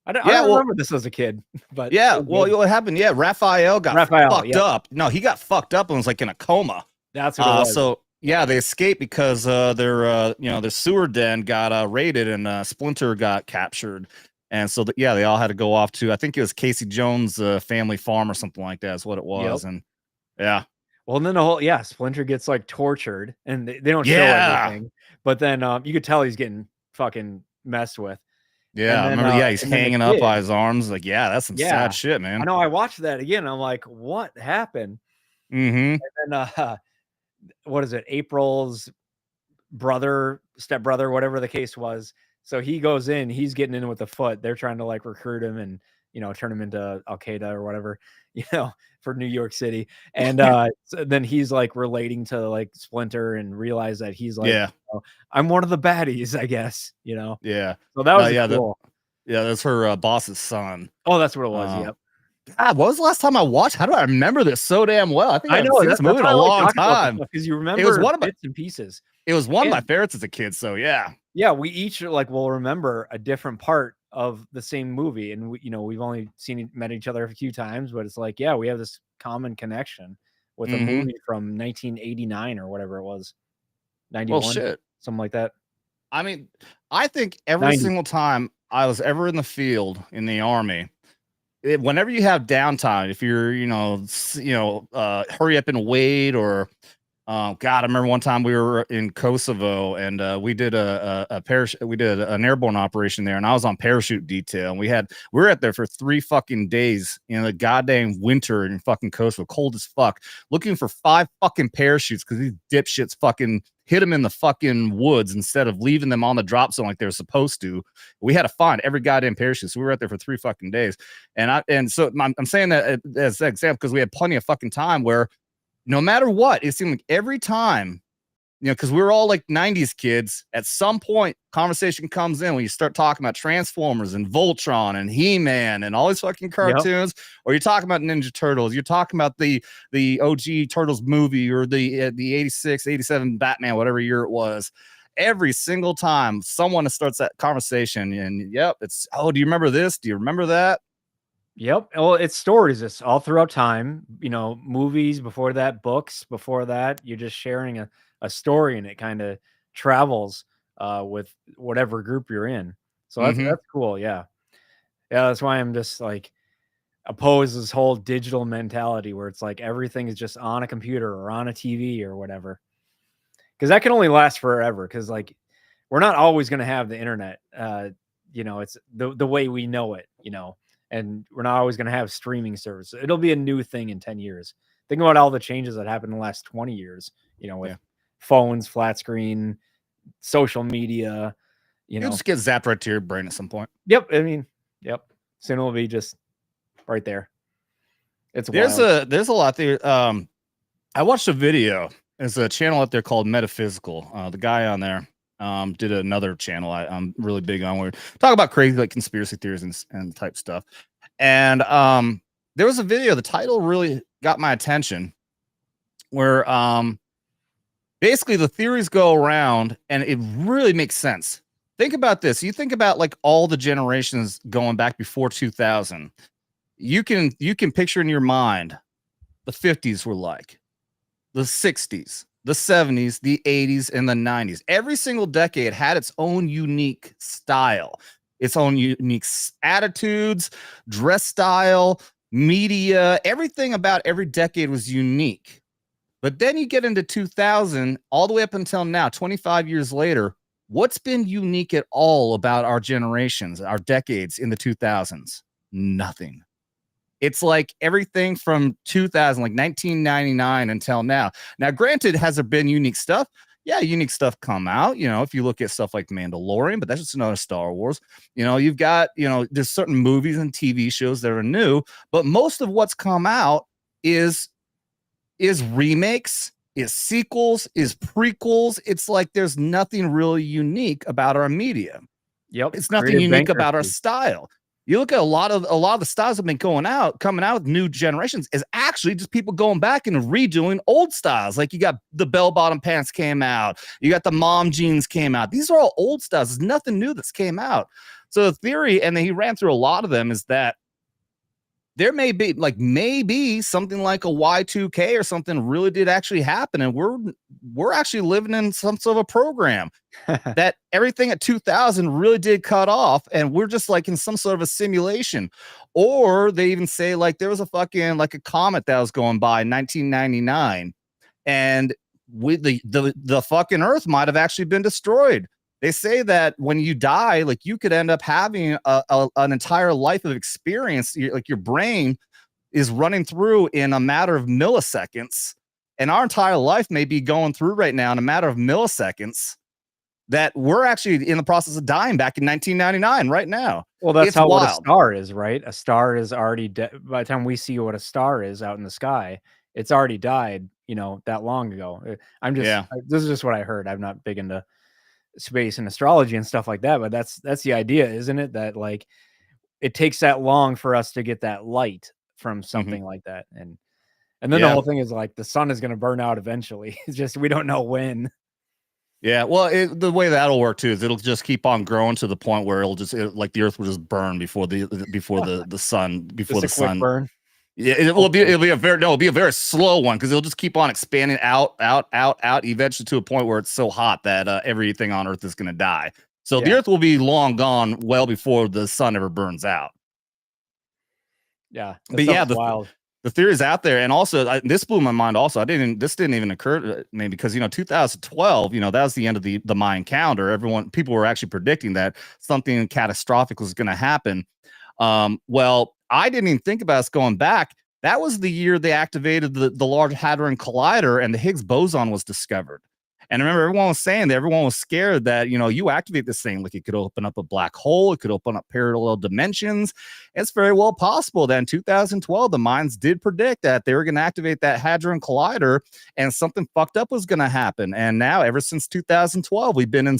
I don't remember this as a kid, but what happened? Yeah, Raphael got fucked up. No, he got fucked up and was like in a coma. That's what it was. So yeah, they escaped because their sewer den got raided, and Splinter got captured. And so, they all had to go off to, I think it was Casey Jones' family farm or something like that is what it was. Yep. And yeah. Well, and then Splinter gets, like, tortured, and they don't show Yeah. everything, but then, you could tell he's getting fucking messed with, Yeah. I remember, yeah, he's and then the hanging up by kid his arms. Like, yeah, that's some sad yeah. shit, I man. know I watched that again, I'm like, "What happened?" Mhm. And then, what is it? April's brother, stepbrother, whatever the case was. So he goes in, he's getting in with the foot. They're trying to like recruit him and turn him into Al Qaeda or whatever, for New York City. And so then he's like relating to like Splinter and realize that he's like, Yeah. I'm one of the baddies, I guess. Yeah. So that No, was yeah, cool. that's her, boss's son. Oh, that's what it was. Um, Yep. God, what was the last time I watched? How do I remember this so damn well? I think I I haven't know seen this that's movie in why a I like long talking about this time. stuff because you It was remember one of my bits and pieces. it was one of my And favorites as a kid, so yeah. yeah, we each like will remember a different part of the same movie, and we've only met each other a few times, but it's like, yeah, we have this common connection with a Mhm. movie from 1989 or whatever it was, Well, 91, shit. something like that. I mean, I think every 90. single time I was ever in the field in the army, whenever you have downtime, if you're, hurry up and wait, or God, I remember one time we were in Kosovo, and we did a parachute. We did an airborne operation there, and I was on parachute detail. And we were out there for 3 fucking days in the goddamn winter in fucking Kosovo, cold as fuck, looking for 5 fucking parachutes because these dipshits fucking hit them in the fucking woods instead of leaving them on the drop zone like they were supposed to. We had to find every goddamn parachute, so we were out there for 3 fucking days. So I'm saying that as an example because we had plenty of fucking time where no matter what, it seemed like every time, because we were all like 90s kids, at some point, conversation comes in when you start talking about Transformers and Voltron and He-Man and all these fucking Yep. cartoons, or you're talking about Ninja Turtles, you're talking about the OG Turtles movie, or the 86, 87 Batman, whatever year it was. Every single time someone starts that conversation, and yep, it's, oh, do you remember this? Do you remember that? Yep. Well, it's stories. It's all throughout time. Movies before that, books before that. You're just sharing a story, and it kind of travels with whatever group you're in. So Mm-hmm. that's cool. Yeah. Yeah. That's why I'm just like opposed to this whole digital mentality where it's like everything is just on a computer or on a TV or whatever. Because that can only last forever. Because like we're not always going to have the internet. It's the way we know it. And we're not always going to have streaming service. It'll be a new thing in 10 years. Think about all the changes that happened in the last 20 years, with Yeah. phones, flat screen, social media, you You'll know. just get zapped right to your brain at some point. Yep. I mean, yep. Soon it'll be just right there. It's There's wild. a lot there. I watched a video. There's a channel out there called Metaphysical. The guy on there did another channel I'm really big on, where we talk about crazy like conspiracy theories and type stuff. And there was a video. The title really got my attention, where basically the theories go around, and it really makes sense. Think about this. You think about like all the generations going back before 2000. You can picture in your mind the 50s were like, the 60s, the 70s, the 80s, and the 90s. Every single decade had its own unique style, its own unique attitudes, dress style, media. Everything about every decade was unique. But then you get into 2000, all the way up until now, 25 years later, what's been unique at all about our generations, our decades in the 2000s? Nothing. It's like everything from 2000, like 1999 until now. Now, granted, has there been unique stuff? Yeah, unique stuff come out. If you look at stuff like Mandalorian, but that's just another Star Wars. You've got, there's certain movies and TV shows that are new, but most of what's come out is remakes, is sequels, is prequels. It's like there's nothing really unique about our media. Yep. It's nothing Creative unique about our bankruptcy. style. You look at a lot of the styles that have been coming out with new generations, is actually just people going back and redoing old styles. Like you got the bell bottom pants came out, you got the mom jeans came out. These are all old styles. There's nothing new that's came out. So the theory, and then he ran through a lot of them, is that there may be maybe something like a Y2K or something really did actually happen, and we're actually living in some sort of a program that everything at 2000 really did cut off, and we're just like in some sort of a simulation. Or they even say like there was a fucking like a comet that was going by in 1999, and the fucking Earth might have actually been destroyed. They say that when you die, like you could end up having an entire life of experience. Like your brain is running through in a matter of milliseconds, and our entire life may be going through right now in a matter of milliseconds. That we're actually in the process of dying back in 1999 right now. Well, that's It's how what a wild. star is, right? A star is already dead. By the time we see what a star is out in the sky, it's already died, that long ago. Yeah. This is just what I heard. I'm not big into space and astrology and stuff like that, but that's the idea, isn't it? That like it takes that long for us to get that light from Mhm. something like that. And then the Yeah. whole thing is like the sun is going to burn out eventually. It's just we don't know when. Yeah, well, the way that'll work too is it'll just keep on growing to the point where like the Earth will just burn before the sun Just a quick burn. Yeah, Hopefully. it'll be a very slow one because it'll just keep on expanding out, out, out, out, eventually to a point where it's so hot that everything on Earth is going to die. So the Yeah. Earth will be long gone well before the sun ever burns out. Yeah. That But yeah, stuff's wild. the theories out there, and also this blew my mind. Also, this didn't even occur to me because 2012, that was the end of the Mayan calendar. People were actually predicting that something catastrophic was going to happen. Well, I didn't even think about us going back. That was the year they activated the Large Hadron Collider, and the Higgs boson was discovered. And I remember everyone was saying that everyone was scared that, you activate this thing, like it could open up a black hole, it could open up parallel dimensions. It's very well possible that in 2012, the minds did predict that they were going to activate that Hadron Collider and something fucked up was going to happen. And now, ever since 2012, we've been in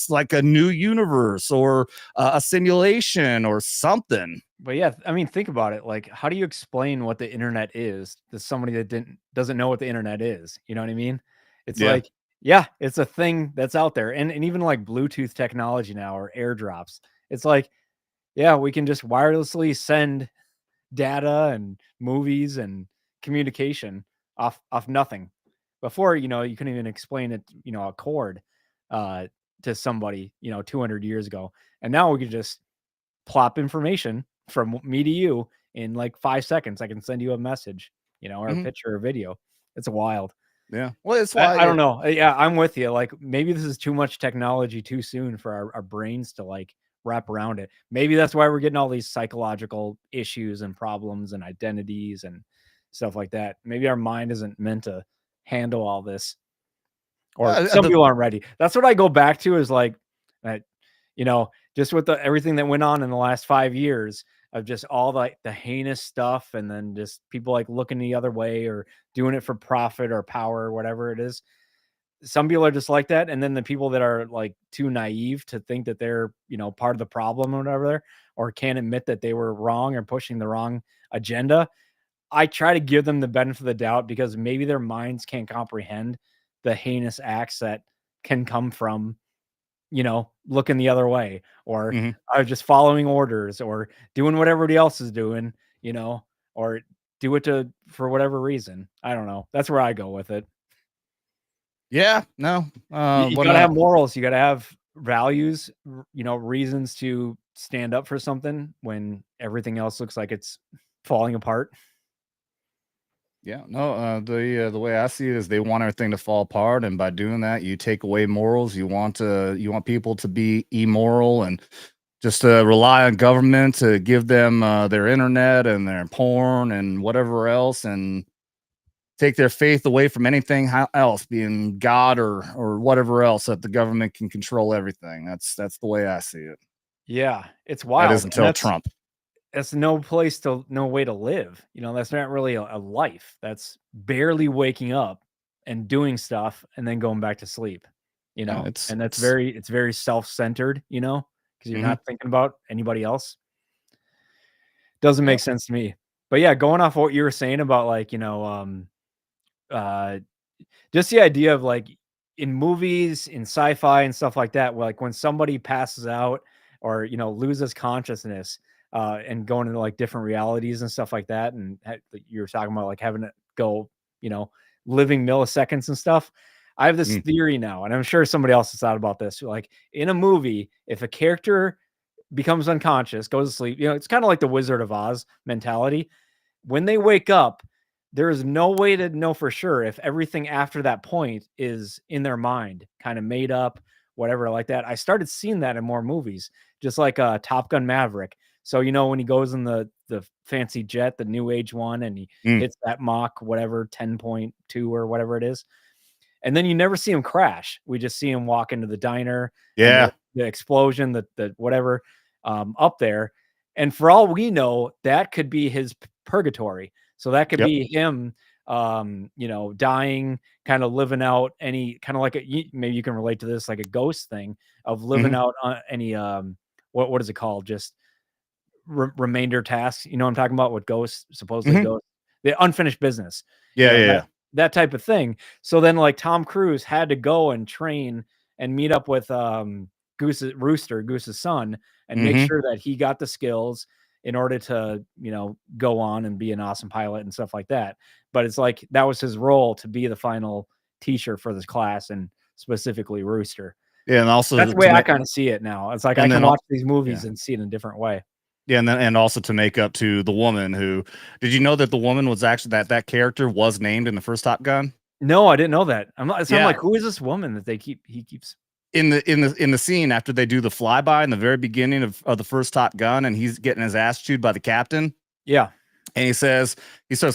like a new universe or a simulation or something. But yeah, I mean, think about it. Like, how do you explain what the internet is to somebody that doesn't know what the internet is? You know what I mean? It's Yeah. like, yeah, it's a thing that's out there. And even like Bluetooth technology now or airdrops. It's like, yeah, we can just wirelessly send data and movies and communication off nothing. Before, you couldn't even explain it, a chord uh to somebody, 200 years ago. And now we can just plop information from me to you in like 5 seconds. I can send you a message, or a Mhm. picture or video. It's wild. Yeah. Well, it's I why. don't know. Yeah, I'm with you. Like maybe this is too much technology too soon for our brains to like wrap around it. Maybe that's why we're getting all these psychological issues and problems and identities and stuff like that. Maybe our mind isn't meant to handle all this, or some The people aren't ready. That's what I go back to is like, uh, just with everything that went on in the last 5 years of just all the heinous stuff, and then just people like looking the other way or doing it for profit or power or whatever it is. Some people are just like that, and then the people that are like too naive to think that they're part of the problem or whatever, or can't admit that they were wrong or pushing the wrong agenda. I try to give them the benefit of the doubt because maybe their minds can't comprehend the heinous acts that can come from, looking the other way, or mhm. just following orders, or doing what everybody else is doing, or do it for whatever reason. I don't know. That's where I go with it. Yeah. No. You When gotta have morals. You gotta have values, reasons to stand up for something when everything else looks like it's falling apart. Yeah, no, the way I see it is they want everything to fall apart, and by doing that, you take away morals. You want people to be immoral and just rely on government to give them their internet and their porn and whatever else, and take their faith away from anything else, being God or whatever else, that the government can control everything. That's the way I see it. Yeah, it's That is wild, and until that's Trump. that's no way to live. That's not really a life. That's barely waking up and doing stuff and then going back to sleep. And It's it's very self-centered, because you're mhm. not thinking about anybody else. Doesn't Yeah. make sense to me. But yeah, going off what you were saying about like, uh just the idea of like in movies, in sci-fi and stuff like that, like when somebody passes out or loses consciousness, and going into like different realities and stuff like that, and you were talking about like having it go, living milliseconds and stuff. I have this Mm, theory now, and I'm sure somebody else has thought about this. Like in a movie, if a character becomes unconscious, goes to sleep, it's kind of like the Wizard of Oz mentality. When they wake up, there's no way to know for sure if everything after that point is in their mind, kind of made up, whatever like that. I started seeing that in more movies, just like Top Gun Maverick. So when he goes in the fancy jet, the new age one, and he Mm, hits that Mach whatever 10.2 or whatever it is, and then you never see him crash. We just see him walk into the diner and yeah. the explosion, the whatever up there. And for all we know, that could be his purgatory. So that could Yep. be him, dying, kind of living out any kind of like maybe you can relate to this, like a ghost thing of living Hmm. out any, what is it called? Just remainder tasks. You know what I'm talking about? What ghosts supposedly Hmm. go the unfinished business. Yeah, yeah, That yeah. that type of thing. So then like Tom Cruise had to go and train and meet up with Goose's son, and make Hmm. sure that he got the skills in order to, go on and be an awesome pilot and stuff like that. But it's like that was his role, to be the final teacher for this class, and specifically Rooster. Yeah, and That's also the way to I make, kind of see it now. It's like I and can then watch these movies yeah, and see it in a different way. yeah, and also to make up to the woman who. Did you know that the woman was actually that character was named in the first Top Gun? No, I didn't know that. I'm Yeah, like, who is this woman that he keeps. in the scene after they do the flyby in the very beginning of the first Top Gun, and he's getting his ass chewed by the captain, Yeah. and he starts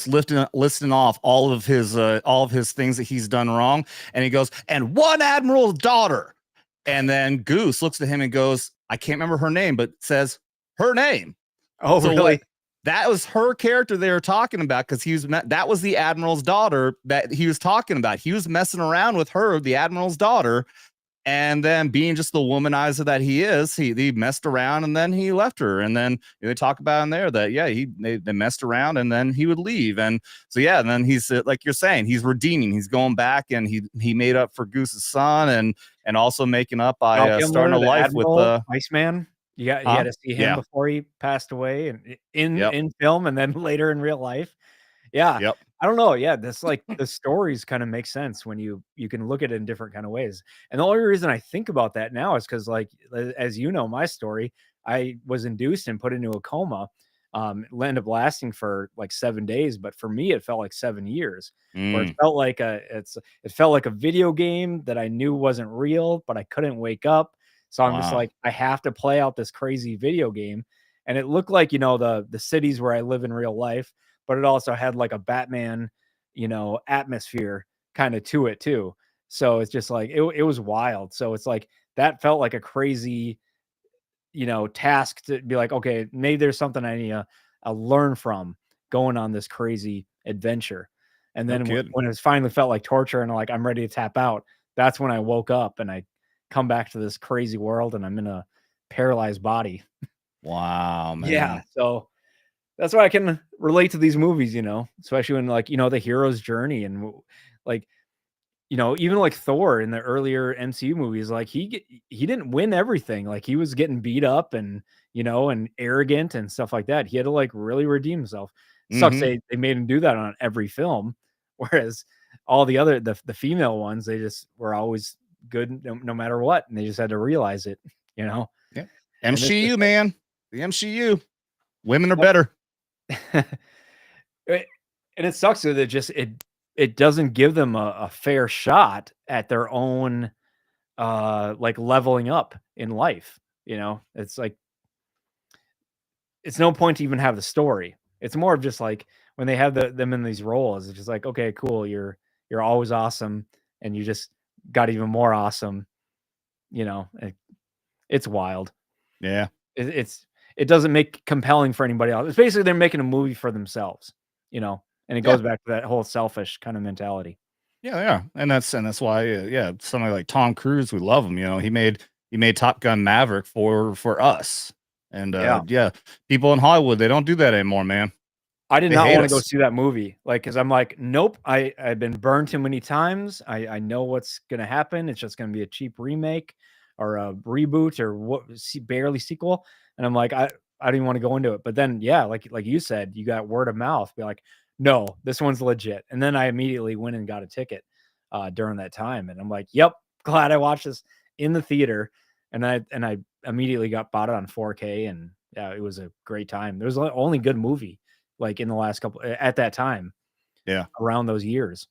listing off all of his things that he's done wrong, and he goes, and one admiral's daughter, and then Goose looks at him and goes, I can't remember her name, but says her name. Oh, So what? really? That was her character they were talking about, because that was the admiral's daughter that he was talking about. He was messing around with her, the admiral's daughter, and then being just the womanizer that he is, he messed around and then he left her. And then they talk about in there that they messed around and then he would leave. And so and then he's like you're saying, he's redeeming, he's going back, and he made up for Goose's son, and also making up by Val starting Kilmer, a the life with Admiral, Iceman. You had huh to see him yeah, before he passed away, and yep, in film, and then later in real life. Yeah. yep. I don't know. Yeah, this like the stories kind of make sense when you can look at it in different kind of ways. And the only reason I think about that now is because, like, as you know, my story, I was induced and put into a coma. It ended up lasting for like 7 days, but for me, it felt like 7 years, where Mm, it felt like a video game that I knew wasn't real, but I couldn't wake up. So I'm just wow. like, I have to play out this crazy video game. And it looked like, the cities where I live in real life, but it also had like a Batman, atmosphere kind of to it too. So it's just like it was wild. So it's like that felt like a crazy, task to be like, okay, maybe there's something I need to learn from going on this crazy adventure. And No then kidding. when it finally felt like torture and like I'm ready to tap out, that's when I woke up and I come back to this crazy world and I'm in a paralyzed body. Wow, Yeah. man. So that's why I can relate to these movies, especially when like, the hero's journey and like, even like Thor in the earlier MCU movies, like he didn't win everything. Like he was getting beat up and, and arrogant and stuff like that. He had to like really redeem himself. Sucks Hmm. they made him do that on every film, whereas all the other the female ones, they just were always good no matter what, and they just had to realize it, you know. Yeah. And this is MCU, man. The MCU. Women are like, better. It and it sucks that it doesn't give them a fair shot at their own, like, leveling up in life, It's like it's no point to even have the story. It's more of just, like, when they have them in these roles, it's just like, "Okay, cool, you're always awesome, and you just got even more awesome," it's wild. Yeah. It doesn't make compelling for anybody else. It's basically they're making a movie for themselves, and it Yeah. goes back to that whole selfish kind of mentality. Yeah, yeah, and that's why, somebody like Tom Cruise, we love him. He made Top Gun Maverick for us, and Yeah. yeah, people in Hollywood, they don't do that anymore, man. I did They not hate wanna go us. see that movie, like, because 'cause I'm like, "Nope, I've been burned too many times. I know what's gonna happen. It's just gonna be a cheap remake or a reboot or what barely sequel," and I'm like, I didn't wanna go into it, but then, yeah, like you said, you got word of mouth, be like, "No, this one's legit," and then I immediately went and got a ticket, during that time, and I'm like, "Yep, glad I watched this in the theater," and I immediately bought it on 4K, and, yeah, it was a great time. There was only good movie like in the last couple at that time. Yeah. around those years.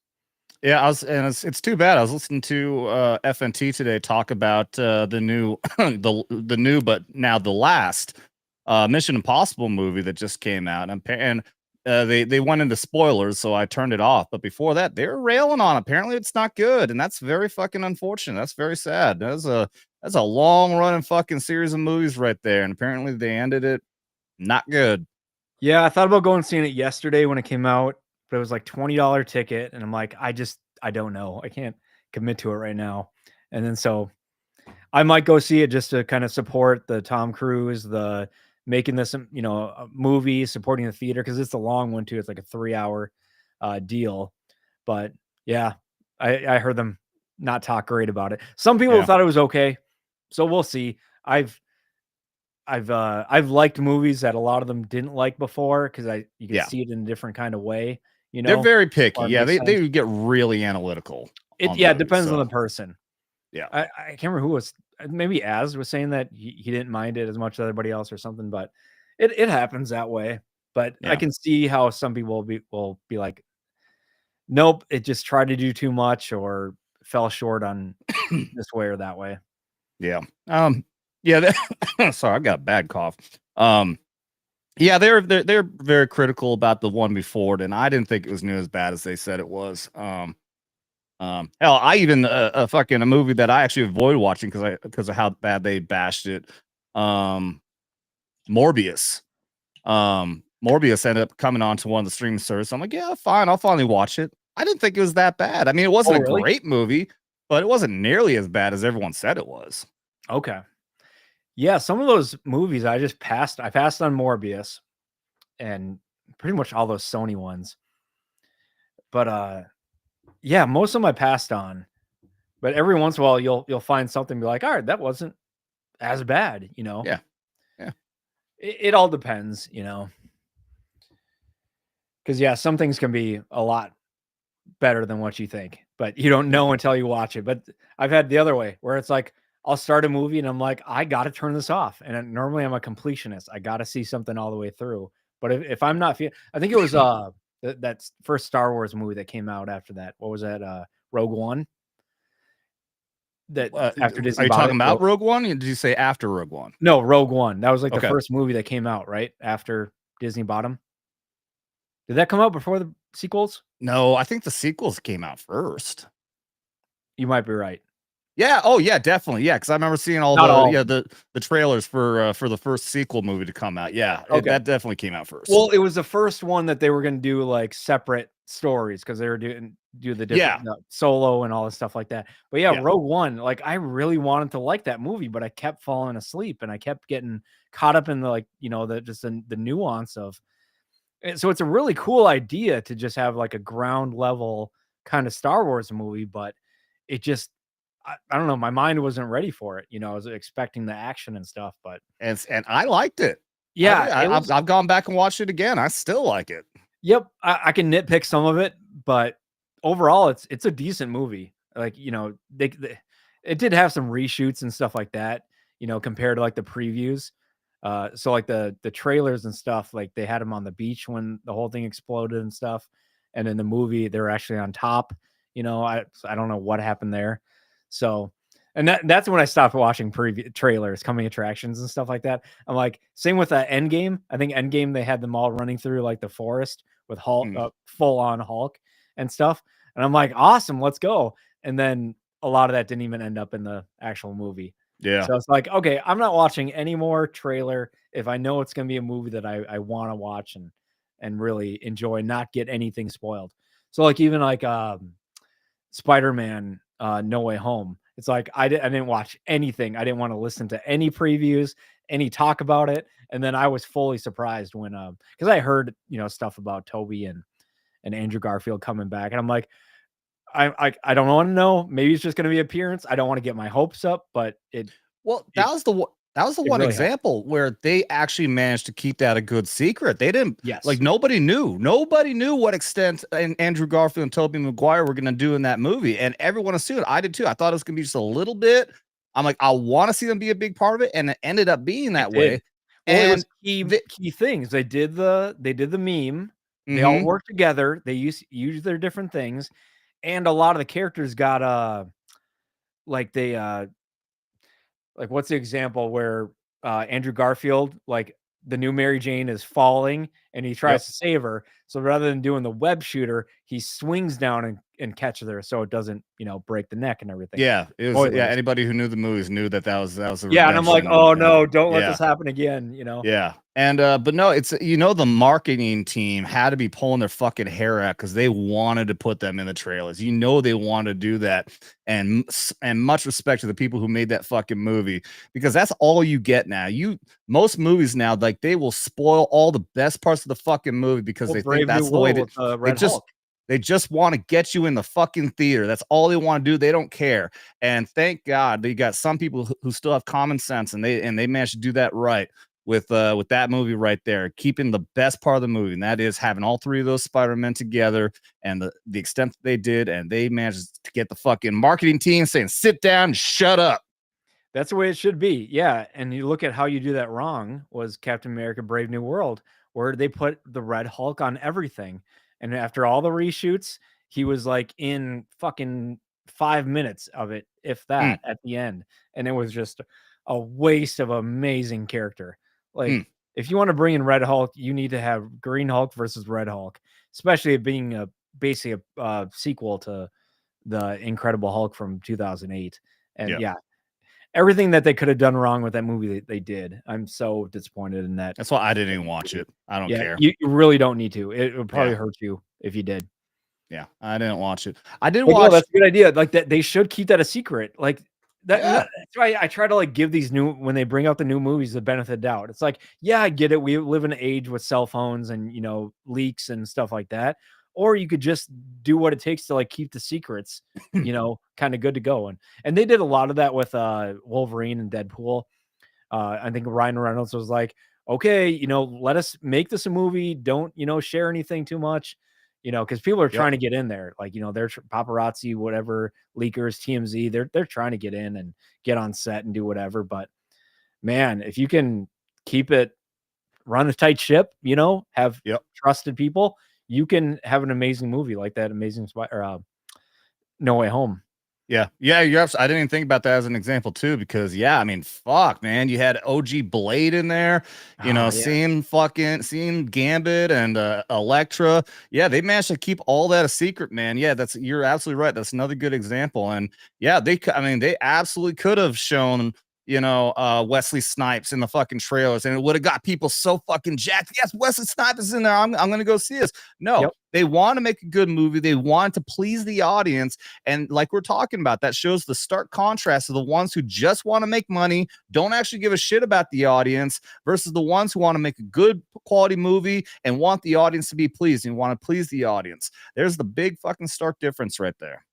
Yeah, and it's too bad. I was listening to FNT today talk about the new the new but now the last Mission Impossible movie that just came out, and they went into spoilers, so I turned it off. But before that, they were railing on. Apparently, it's not good, and that's very fucking unfortunate. That's very sad. That's a long running fucking series of movies right there, and apparently they ended it not good. Yeah, I thought about going and seeing it yesterday when it came out, but it was like $20 ticket, and I'm like, I don't know. I can't commit to it right now. And then so I might go see it just to kind of support the Tom Cruise, the making this, a movie, supporting the theater because it's a long one too. It's like a 3 hour deal. But yeah, I heard them not talk great about it. Some people Yeah, thought it was okay, so we'll see. I've liked movies that a lot of them didn't like before because you could yeah. see it in a different kind of way, They're very picky. or it Yeah, makes they sense. would get really analytical on It movies. depends on So the person. yeah, I can't remember who was maybe Az was saying that he didn't mind it as much as everybody else or something, but it happens that way. But I yeah. can see how some people will be like, nope, it just tried to do too much or fell short on this way or that way. Yeah. Yeah, sorry, I got a bad cough. Yeah, they're very critical about the one before it, and I didn't think it was near as bad as they said it was. Hell, I even a movie that I actually avoid watching because of how bad they bashed it. Um, Morbius. Morbius ended up coming on to one of the streaming services. I'm like, yeah, fine, I'll finally watch it. I didn't think it was that bad. I mean, it wasn't Oh, a really? great movie, but it wasn't nearly as bad as everyone said it was. Okay. Yeah, some of those movies I passed on Morbius and pretty much all those Sony ones. But yeah, most of them I passed on. But every once in a while you'll find something be like, all right, that wasn't as bad. Yeah, yeah, It all depends. Because yeah, some things can be a lot better than what you think, but you don't know until you watch it. But I've had the other way where it's like I'll start a movie and I'm like, I got to turn this off. And normally I'm a completionist. I got to see something all the way through. But if I'm not feeling, I think it was that first Star Wars movie that came out after that. What was that? Rogue One. That after Disney are you bought talking it. about Rogue One? Or did you say after Rogue One? No, Rogue One. That was like the Okay. first movie that came out right after Disney bought them. Did that come out before the sequels? No, I think the sequels came out first. You might be right. Yeah. Oh, yeah. Definitely. Yeah, because I remember seeing all Not the all. yeah the trailers for the first sequel movie to come out. Yeah, Okay. that definitely came out first. Well, it was the first one that they were gonna do, like, separate stories because they were do the Yeah. different Solo and all this stuff like that. But yeah, Yeah. Rogue One, like, I really wanted to like that movie, but I kept falling asleep and I kept getting caught up in the, like, the nuance of so it's a really cool idea to just have, like, a ground level kinda Star Wars movie, but it just I don't know, my mind wasn't ready for it. I was expecting the action and stuff, but And I liked it. yeah, it was. I've gone back and watched it again. I still like it. Yep, I can nitpick some of it, but overall, it's a decent movie. Like, they it did have some reshoots and stuff like that, compared to, like, the previews. So, like, the trailers and stuff, like, they had them on the beach when the whole thing exploded and stuff, and in the movie, they were actually on top. I don't know what happened there. So and that's when I stopped watching preview trailers, coming attractions and stuff like that. I'm like, same with Endgame. I think Endgame, they had them all running through, like, the forest with Hulk, Mm, full on Hulk and stuff. And I'm like, awesome, let's go. And then a lot of that didn't even end up in the actual movie. yeah. So it's like, okay, I'm not watching any more trailer if I know it's gonna be a movie that I want to watch and really enjoy, not get anything spoiled. So like even like Spider-Man No Way Home. It's like I didn't watch anything. I didn't want to listen to any previews, any talk about it. And then I was fully surprised when because I heard, stuff about Toby and Andrew Garfield coming back. And I'm like, I don't want to know. Maybe it's just gonna be appearance. I don't want to get my hopes up, but Well, it that was the it one really helped. example where they actually managed to keep that a good secret. They didn't Yes. like nobody knew. Nobody knew what extent Andrew Garfield and Tobey Maguire were gonna do in that movie. And everyone assumed, I did too. I thought it was gonna be just a little bit. I'm like, I want to see them be a big part of it, and it ended up being It that did. way. Well, it was And key the, key things. They did the meme. They all Mm-hmm. work together. They use their different things, and a lot of the characters got like they like what's the example where Andrew Garfield, like the new Mary Jane is falling and he Yep. tries to save her. So rather than doing the web shooter, he swings down and catches her so it doesn't, break the neck and everything. Yeah, it was. Yeah, Spoilers. anybody who knew the movies knew that was a Yeah, and I'm like, redemption. oh And no, don't let yeah, this happen again. yeah. And but no, it's the marketing team had to be pulling their fucking hair out because they wanted to put them in the trailers. They wanted to do that. And much respect to the people who made that fucking movie because that's all you get now. Most movies now, like they will spoil all the best parts of the fucking movie because Well, they think Brave New that's the way World that with the they Red just Hulk. they just want to get you in the fucking theater. That's all they want to do. They don't care. And thank God they got some people who still have common sense and they managed to do that right with that movie right there, keeping the best part of the movie, and that is having all three of those Spider-Men together and the extent that they did, and they managed to get the fucking marketing team saying, sit down and shut up. That's the way it should be. Yeah, and you look at how you do that wrong was Captain America: Brave New World, where they put the Red Hulk on everything. And after all the reshoots, he was like in fucking 5 minutes of it, if Mm, that, at the end. And it was just a waste of amazing character. mm, Like if you want to bring in Red Hulk, you need to have Green Hulk versus Red Hulk, especially it being basically a sequel to the Incredible Hulk from 2008. And yeah, yeah, everything that they could have done wrong with that movie, they did. I'm so disappointed in that. that's why I didn't even watch it. I don't Yeah, care. you really don't need to. It would Yeah, probably hurt you if you did. yeah, I didn't watch it. I did But no, watch. that's a good idea. Like that, they should keep that a secret. Like Yeah, that's why I try to like give these new when they bring out the new movies the benefit of the doubt. It's like, yeah, I get it. We live in an age with cell phones and leaks and stuff like that. Or you could just do what it takes to like keep the secrets, kind of good to go. And they did a lot of that with Wolverine and Deadpool. I think Ryan Reynolds was like, okay, let us make this a movie. Don't, share anything too much, because people are yep, trying to get in there. Like, they're paparazzi, whatever, leakers, TMZ, they're trying to get in and get on set and do whatever. But man, if you can keep it run a tight ship, have yep. trusted people, you can have an amazing movie like that amazing No Way Home. Yeah, yeah, I didn't even think about that as an example too, because yeah, I mean, fuck, man, you had OG Blade in there, Oh, yeah. seeing Gambit and Elektra. Yeah, they managed to keep all that a secret, man. Yeah, you're absolutely right. That's another good example. And yeah, I mean, they absolutely could have shown Wesley Snipes in the fucking trailers, and it would have got people so fucking jacked. Yes, Wesley Snipes is in there. I'm gonna go see this. No, Yep. they want to make a good movie. They want to please the audience. And like we're talking about, that shows the stark contrast of the ones who just want to make money, don't actually give a shit about the audience, versus the ones who want to make a good quality movie and want the audience to be pleased and want to please the audience. There's the big fucking stark difference right there.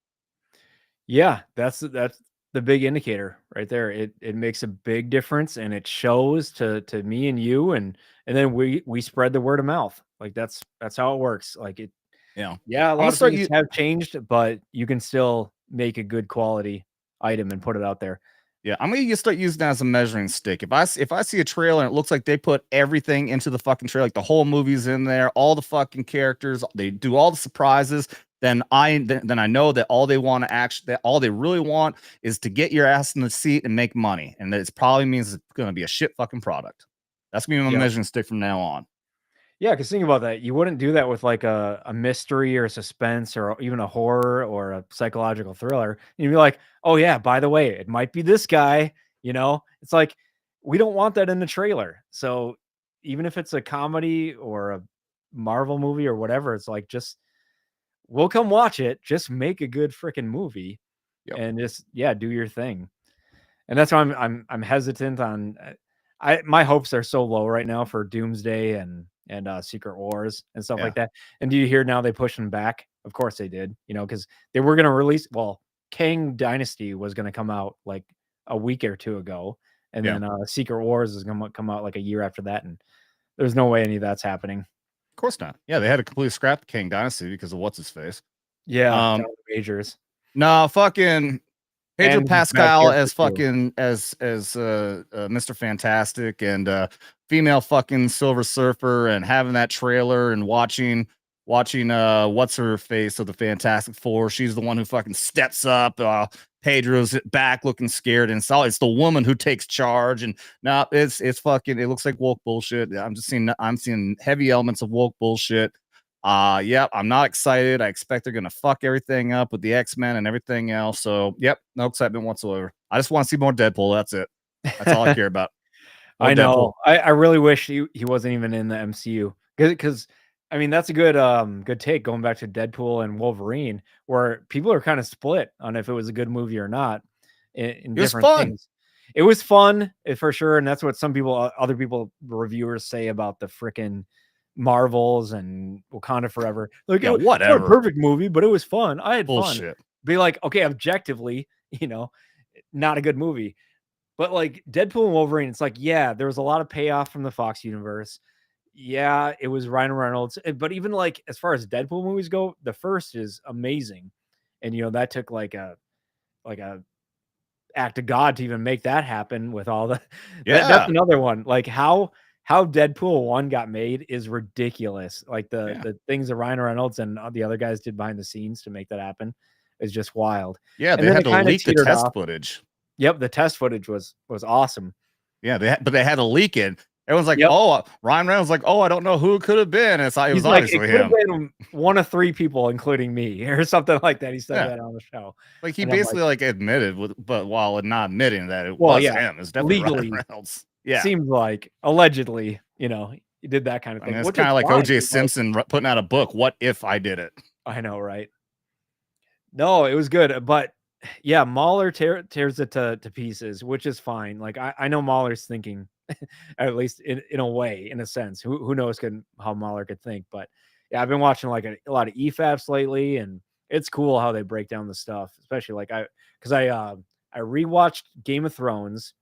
Yeah, that's the big indicator right there. It makes a big difference and it shows to me and you and then we spread the word of mouth. Like that's how it works. Like it Yeah. yeah, a I'm gonna lot of start things you. have changed, but you can still make a good quality item and put it out there. Yeah, I'm gonna start using that as a measuring stick. If I see a trailer and it looks like they put everything into the fucking trailer, like the whole movie's in there, all the fucking characters, they do all the surprises, then I know that all they really want is to get your ass in the seat and make money, and that it probably means it's gonna be a shit fucking product. That's gonna be my Yeah. measuring stick from now on. Yeah, because think about that. You wouldn't do that with like a mystery or a suspense or even a horror or a psychological thriller. You'd be like, oh yeah, by the way, it might be this guy, It's like we don't want that in the trailer. So even if it's a comedy or a Marvel movie or whatever, it's like just we'll come watch it. Just make a good freaking movie Yep. and just yeah, do your thing. And that's why I'm hesitant on I my hopes are so low right now for Doomsday and Secret Wars and stuff Yeah. like that. And do you hear now they pushing back? Of course they did, because they were gonna release Kang Dynasty was gonna come out like a week or two ago, and Yeah. then Secret Wars is gonna come out like a year after that, and there's no way any of that's happening. Of course not. Yeah, they had to completely scrap King Dynasty because of what's his face. Yeah, Um, Jonathan Majors no, fucking Pedro and he's a bad Pascal character as too. fucking as Mr. Fantastic and female fucking Silver Surfer and having that trailer and watching watching what's her face of the Fantastic Four. She's the one who fucking steps up. Pedro's back looking scared, and it's the woman who takes charge. And now it's fucking, it looks like woke bullshit. I'm seeing heavy elements of woke bullshit. Yep, I'm not excited. I expect they're gonna fuck everything up with the X-Men and everything else. So yep, no excitement whatsoever. I just want to see more Deadpool. That's it. That's all I care about. More I Deadpool. know. I really wish he wasn't even in the MCU because I mean that's a good take going back to Deadpool and Wolverine, where people are kind of split on if it was a good movie or not in It was different fun. things. It was fun for sure, and that's what some people, other people, reviewers say about the freaking Marvels and Wakanda Forever. Like Yeah, it's not a whatever. perfect movie, but it was fun. I had fun. Bullshit. Be like, okay, objectively, not a good movie. But like Deadpool and Wolverine, it's like, yeah, there was a lot of payoff from the Fox universe. Yeah, it was Ryan Reynolds. But even like as far as Deadpool movies go, the first is amazing. And that took like a act of God to even make that happen with all the that's Yeah. another one. Like how Deadpool 1 got made is ridiculous. Like Yeah. the things that Ryan Reynolds and the other guys did behind the scenes to make that happen is just wild. Yeah, And they then had it to kind of leak the teetered test off. footage. Yep, the test footage was awesome. Yeah, they had to leak it. Everyone's like, Yep. "Oh, Ryan Reynolds," like, "Oh, I don't know who it could have been." It He's was like, "It obviously could have him. been one of 3 people, including me," or something like that. He said Yeah, that on the show, like he and I'm like, basically like admitted, but while not admitting that it "Well, was yeah, him, it's definitely Ryan legally, Reynolds. Yeah, seems like allegedly, he did that kind of I mean, thing, it's which kind is of like fine, O.J. 'cause, like Simpson putting out a book. What if I did it? I know, right? No, it was good, but yeah, Mahler tears it to pieces, which is fine. Like I know Mahler's thinking, at least in a way, in a sense. Who knows how Mahler could think? But yeah, I've been watching like a lot of EFAPs lately, and it's cool how they break down the stuff, especially like I rewatched Game of Thrones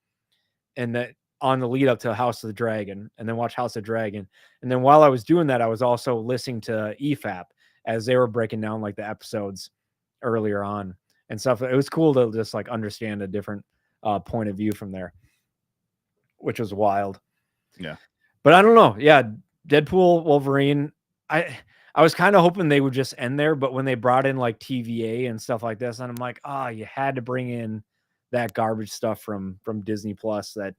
and that on the lead up to House of the Dragon, and then watch House of Dragon, and then while I was doing that, I was also listening to EFAP as they were breaking down like the episodes earlier on and stuff. It was cool to just like understand a different point of view from there, which was wild. Yeah, But I don't know. Yeah, Deadpool, Wolverine. I I was kind of hoping they would just end there, but when they brought in like TVA and stuff like this, and I'm like, oh, you had to bring in that garbage stuff from Disney Plus that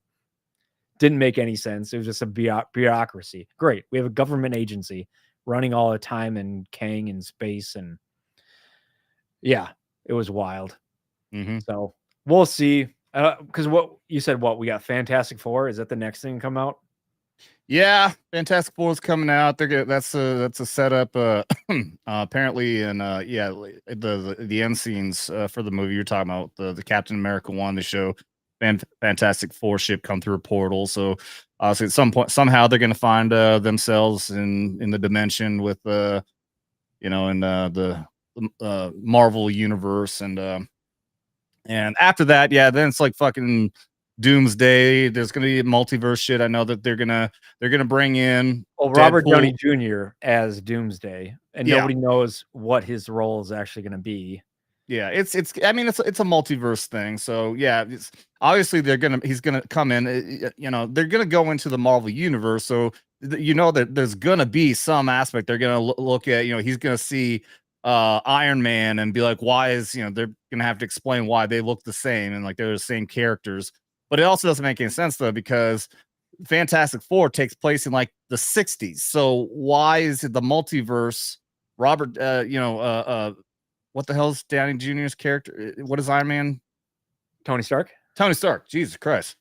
didn't make any sense. It was just a bureaucracy. Great, we have a government agency running all the time in Kang in space, and yeah, it was wild. mm-hmm. So we'll see. Because what you said, what we got Fantastic Four? Is that the next thing to come out? Yeah, Fantastic Four is coming out. That's a setup. Apparently, and yeah, the end scenes for the movie you're talking about, the Captain America one, they show Fantastic Four ship come through a portal. So at some point, somehow they're going to find themselves in the dimension with in the Marvel universe, and after that, yeah, then it's like fucking Doomsday. There's gonna be multiverse shit. I know that they're gonna bring in Well, Robert Downey Deadpool. Jr. as Doomsday, and Yeah, nobody knows what his role is actually going to be. yeah. It's. I mean, it's a multiverse thing. So yeah, it's obviously he's gonna come in. They're gonna go into the Marvel universe. So that there's gonna be some aspect they're gonna look at. He's gonna see Iron Man and be like, why is they're gonna have to explain why they look the same and like they're the same characters. But it also doesn't make any sense though because Fantastic Four takes place in like the 60s. So why is it the multiverse? Robert, what the hell's Downey Jr.'s character? What is Iron Man? Tony Stark? Tony Stark. Jesus Christ.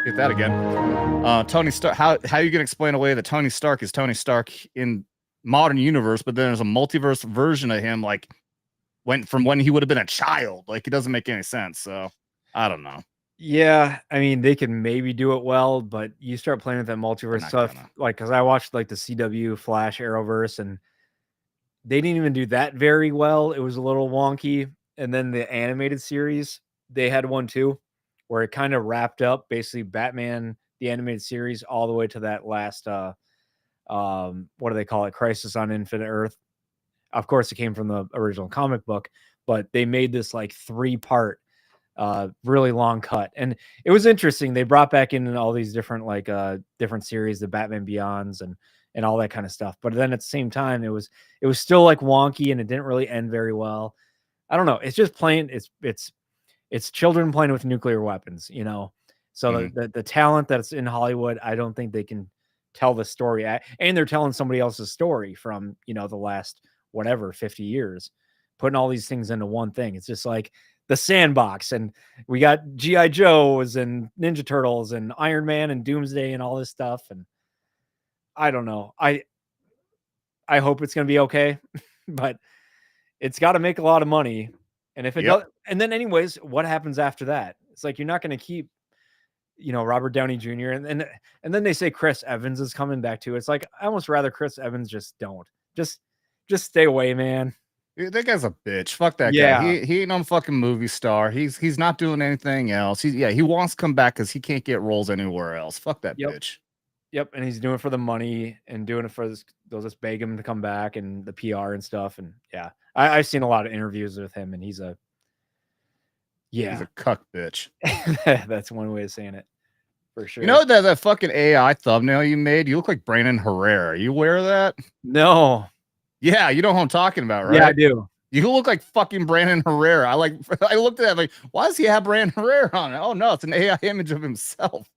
Get that again. Tony Stark. How are you gonna explain away that Tony Stark is Tony Stark in modern universe, but then there's a multiverse version of him, like went from when he would have been a child? Like it doesn't make any sense. So I don't know. Yeah, I mean, they can maybe do it well, but you start playing with that They're multiverse not stuff, gonna. like because I watched like the CW Flash Arrowverse, and they didn't even do that very well. It was a little wonky. And then the animated series, they had one too, where it kind of wrapped up basically Batman, the animated series, all the way to that last what do they call it? Crisis on Infinite Earth. Of course, it came from the original comic book, but they made this like 3-part really long cut, and it was interesting. They brought back in all these different different series, the Batman Beyonds and all that kind of stuff. But then at the same time, it was still like wonky and it didn't really end very well. I don't know. It's just plain. It's children playing with nuclear weapons, you know. So the talent that's in Hollywood, I don't think they can tell the story, and they're telling somebody else's story from, you know, the last whatever 50 years, putting all these things into one thing. It's just like the Sandbox, and we got GI Joes and Ninja Turtles and Iron Man and Doomsday and all this stuff. And I don't know. I hope it's going to be okay, but it's got to make a lot of money. And if it does, and then anyways, what happens after that? It's like, you're not going to keep, you know, Robert Downey Jr. And then they say Chris Evans is coming back too. It's like, I almost rather Chris Evans just stay away, man. Dude, that guy's a bitch. Fuck that guy. He ain't no fucking movie star. He's not doing anything else. He wants to come back because he can't get roles anywhere else. Fuck that bitch. Yep, and he's doing it for the money and doing it for those that beg him to come back and the PR and stuff. And yeah, I've seen a lot of interviews with him, and he's a cuck bitch. That's one way of saying it, for sure. You know that fucking AI thumbnail you made? You look like Brandon Herrera. Are you aware of that? No. Yeah, you know who I'm talking about, right? Yeah, I do. You look like fucking Brandon Herrera. I looked at that like, why does he have Brandon Herrera on it? Oh no, it's an AI image of himself.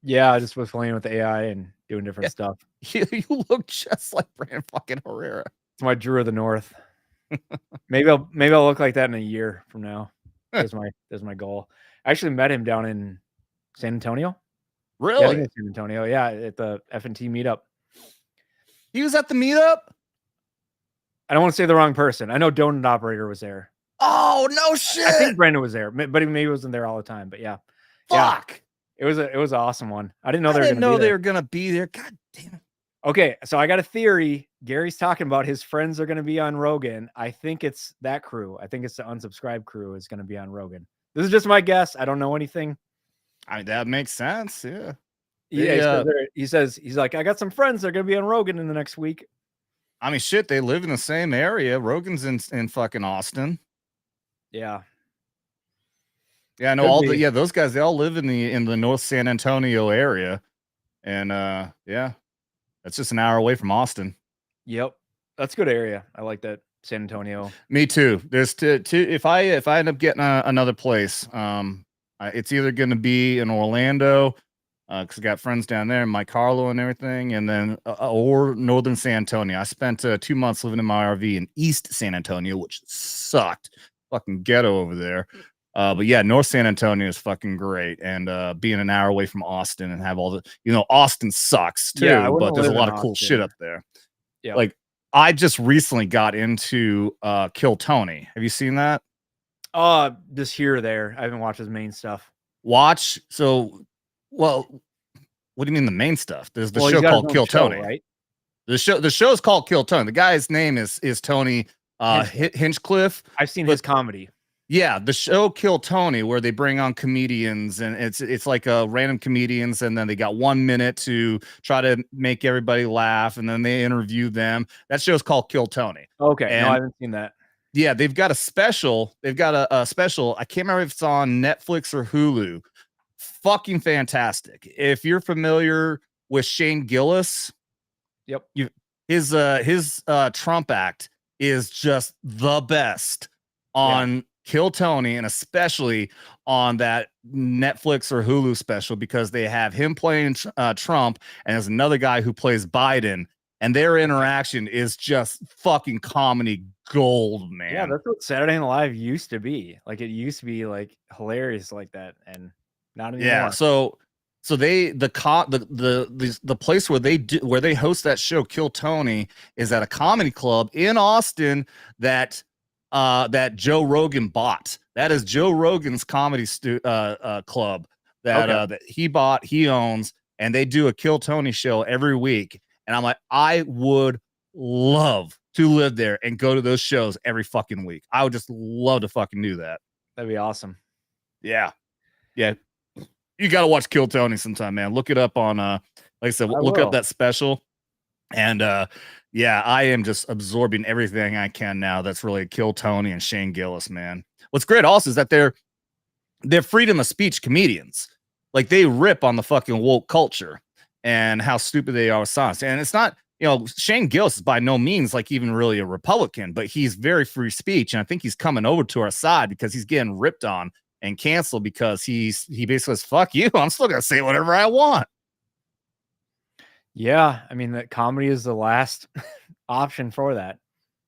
Yeah, I just was playing with the AI and doing different stuff. You look just like Brandon fucking Herrera. It's my Drew of the North. maybe I'll look like that in a year from now. There's my goal. I actually met him down in San Antonio. Really? Yeah, I think it's San Antonio. Yeah, at the F&T meetup. He was at the meetup? I don't want to say the wrong person. I know Donut Operator was there. Oh, no shit. I think Brandon was there, but he maybe wasn't there all the time. But yeah. Fuck. Yeah. It was an awesome one. I didn't know they were gonna be there. God damn it. Okay, so I got a theory. Gary's talking about his friends are gonna be on Rogan. I think it's that crew. I think it's the Unsubscribe crew is gonna be on Rogan. This is just my guess. I don't know anything. I mean, that makes sense. Yeah. Yeah. He's like, I got some friends that are gonna be on Rogan in the next week. I mean, shit, they live in the same area. Rogan's in fucking Austin. Yeah. Yeah, I know those guys, they all live in the North San Antonio area. And yeah, that's just an hour away from Austin. Yep. That's a good area. I like that. San Antonio. Me too. There's two if I end up getting another place, it's either going to be in Orlando, because I got friends down there, Mike Carlo and everything, and then or Northern San Antonio. I spent 2 months living in my RV in East San Antonio, which sucked. Fucking ghetto over there. But yeah, North San Antonio is fucking great, and being an hour away from Austin and have all the, Austin sucks too, but there's a lot of cool shit up there. Yeah, like I just recently got into Kill Tony. Have you seen that? Just here or there. I haven't watched his main stuff. What do you mean the main stuff? There's the show called Kill Tony, right? The show is called Kill Tony. The guy's name is Tony Hinchcliffe. I've seen his comedy. Yeah, the show Kill Tony, where they bring on comedians, and it's like random comedians, and then they got 1 minute to try to make everybody laugh, and then they interview them. That show's called Kill Tony. Okay, and no, I haven't seen that. Yeah, they've got a special. They've got a special. I can't remember if it's on Netflix or Hulu. Fucking fantastic. If you're familiar with Shane Gillis, yep, his Trump act is just the best on Kill Tony, and especially on that Netflix or Hulu special, because they have him playing Trump, and there's another guy who plays Biden, and their interaction is just fucking comedy gold, man. Yeah, that's what Saturday Night Live used to be. Like, it used to be like hilarious like that, and not anymore. Yeah, so the place where they host that show, Kill Tony, is at a comedy club in Austin that Joe Rogan bought. That is Joe Rogan's comedy club that he bought, he owns, and they do a Kill Tony show every week. And I'm like, I would love to live there and go to those shows every fucking week. I would just love to fucking do that. That'd be awesome. Yeah. Yeah. You got to watch Kill Tony sometime, man. Look it up on, like I said, look up that special. And yeah, I am just absorbing everything I can now. That's really Kill Tony and Shane Gillis, man. What's great also is that they're freedom of speech comedians. Like, they rip on the fucking woke culture and how stupid they are with science. And it's not Shane Gillis is by no means like even really a Republican, but he's very free speech. And I think he's coming over to our side because he's getting ripped on and canceled because he basically says, fuck you. I'm still going to say whatever I want. Yeah. I mean, that comedy is the last option for that.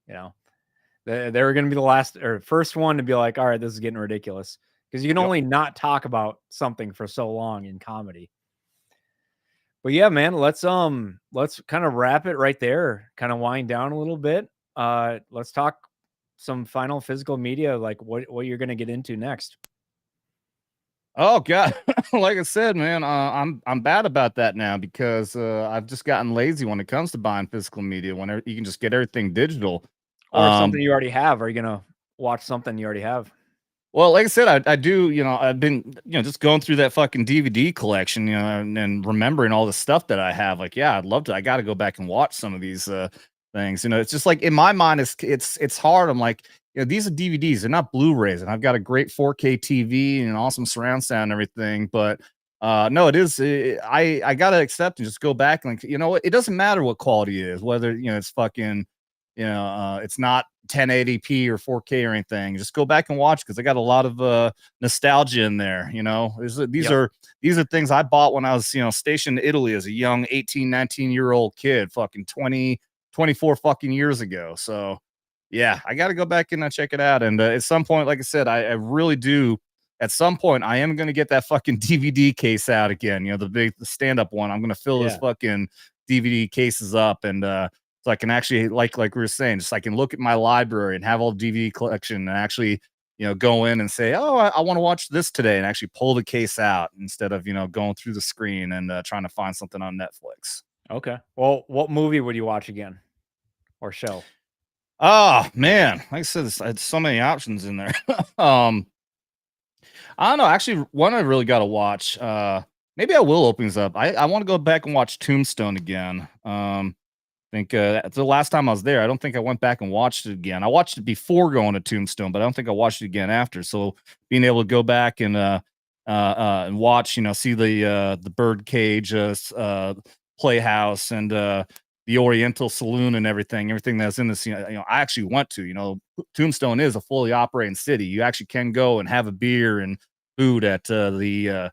They were going to be the last or first one to be like, all right, this is getting ridiculous because you can only not talk about something for so long in comedy. But yeah, man, let's kind of wrap it right there, kind of wind down a little bit. Let's talk some final physical media, like what you're going to get into next. Oh God, like I said, man, I'm bad about that now because I've just gotten lazy when it comes to buying physical media. Whenever you can just get everything digital, Or something you already have. Are you going to watch something you already have? well, like I said, I do, I've been, just going through that fucking DVD collection, and remembering all the stuff that I have. Like, yeah, I'd love to. I got to go back and watch some of these things. It's just like in my mind, it's hard. I'm like, these are DVDs, they're not Blu-rays, and I've got a great 4K TV and awesome surround sound and everything. But no, it is. I gotta accept and just go back and like, it doesn't matter what quality it is, whether it's fucking it's not 1080p or 4K or anything. Just go back and watch because I got a lot of nostalgia in there. These are things I bought when I was stationed in Italy as a young 18, 19-year-old kid, fucking 24 fucking years ago. So yeah, I got to go back and check it out. And at some point, like I said, I really do. At some point, I am going to get that fucking DVD case out again. The stand-up one. I'm going to fill this fucking DVD cases up and so I can actually, like we were saying, just I can look at my library and have all the DVD collection and actually, go in and say, oh, I want to watch this today, and actually pull the case out instead of going through the screen and trying to find something on Netflix. Okay. Well, what movie would you watch again or show? Oh man, like I said, it's so many options in there. I don't know. Actually, one I really got to watch. Maybe I will open this up. I want to go back and watch Tombstone again. Think the last time I was there, I don't think I went back and watched it again. I watched it before going to Tombstone, but I don't think I watched it again after. So being able to go back and watch, see the Birdcage Playhouse and the Oriental Saloon and everything that's in this, I actually went to. Tombstone is a fully operating city. You actually can go and have a beer and food at the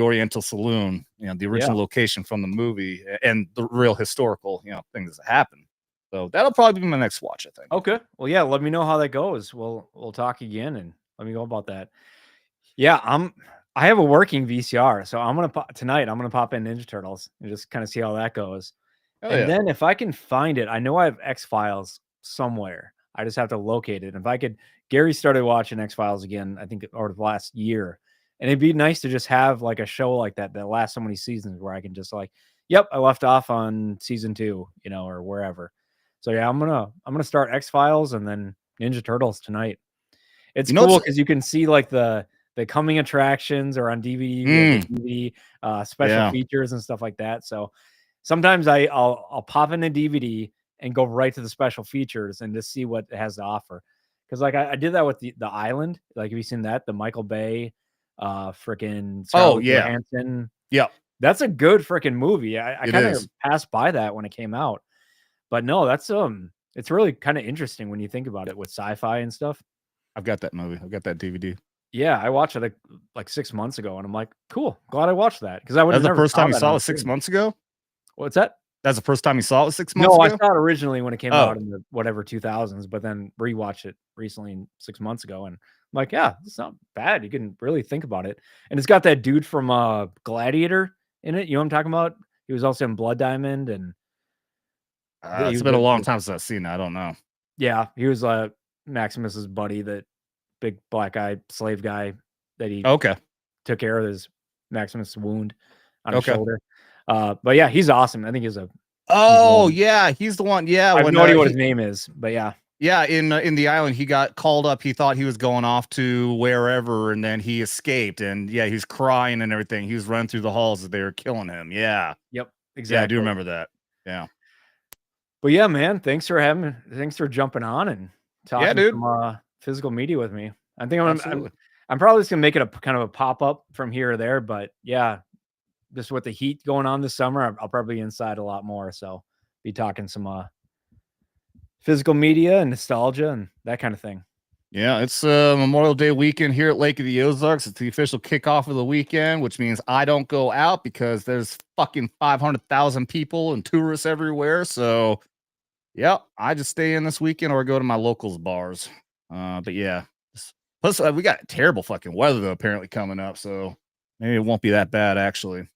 Oriental Saloon, the original location from the movie and the real historical, things that happen. So that'll probably be my next watch, I think. Okay. Well, yeah, let me know how that goes. We'll talk again and let me go about that. Yeah, I have a working VCR, so tonight I'm gonna pop in Ninja Turtles and just kind of see how that goes. Oh And yeah. then if I can find it, I know I have X-Files somewhere. I just have to locate it. If I could, Gary started watching X-Files again, I think, over the last year. And it'd be nice to just have like a show like that lasts so many seasons where I can just like, yep, I left off on season 2, or wherever. So yeah, I'm gonna start X-Files and then Ninja Turtles tonight. It's cool because you can see like the coming attractions or on DVD, the DVD special features and stuff like that. So sometimes I'll pop in a DVD and go right to the special features and just see what it has to offer. Because like I did that with the Island. Like, have you seen that? The Michael Bay, freaking Scarlett Johansson. Yeah, that's a good freaking movie. I kind of is. passed by that when it came out, but no, that's it's really kind of interesting when you think about it with sci-fi and stuff. I've got that movie. I've got that DVD. Yeah, I watched it like 6 months ago, and I'm like, cool, glad I watched that because I would. That's the Never first time you saw on it 6 screen. months ago. What's that? That's the first time you saw it 6 months No, ago. I saw it originally when it came out in the whatever 2000s, but then rewatched it recently 6 months ago, and I'm like, yeah, it's not bad. You can really think about it, and it's got that dude from Gladiator in it. You know what I'm talking about? He was also in Blood Diamond, and it's been a long time since I've seen it. I don't know. Yeah, he was Maximus's buddy, that big black guy slave guy that he took care of his Maximus wound on his shoulder. But yeah, he's awesome. I think he's a. He's the one. Yeah, I have no idea what his name is, but yeah. Yeah, in the Island, he got called up. He thought he was going off to wherever, and then he escaped. And yeah, he's crying and everything. He was running through the halls as they were killing him. Yeah. Yep. Exactly. Yeah, I do remember that. Yeah. But yeah, man, thanks for jumping on and talking some physical media with me. I think I'm probably just gonna make it a kind of a pop up from here or there. But yeah, just with the heat going on this summer, I'll probably be inside a lot more. So be talking some physical media and nostalgia and that kind of thing. Yeah, it's Memorial Day weekend here at Lake of the Ozarks. It's the official kickoff of the weekend, which means I don't go out because there's fucking 500,000 people and tourists everywhere. So, yeah, I just stay in this weekend or go to my locals bars. But yeah, plus we got terrible fucking weather though apparently coming up, so maybe it won't be that bad actually.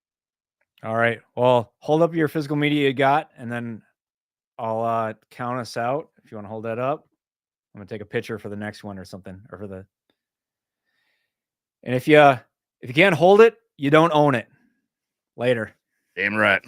All right. Well, hold up your physical media you got, and then I'll count us out. If you want to hold that up, I'm gonna take a picture for the next one or something, or for the. And if you can't hold it, you don't own it. Later. Damn right.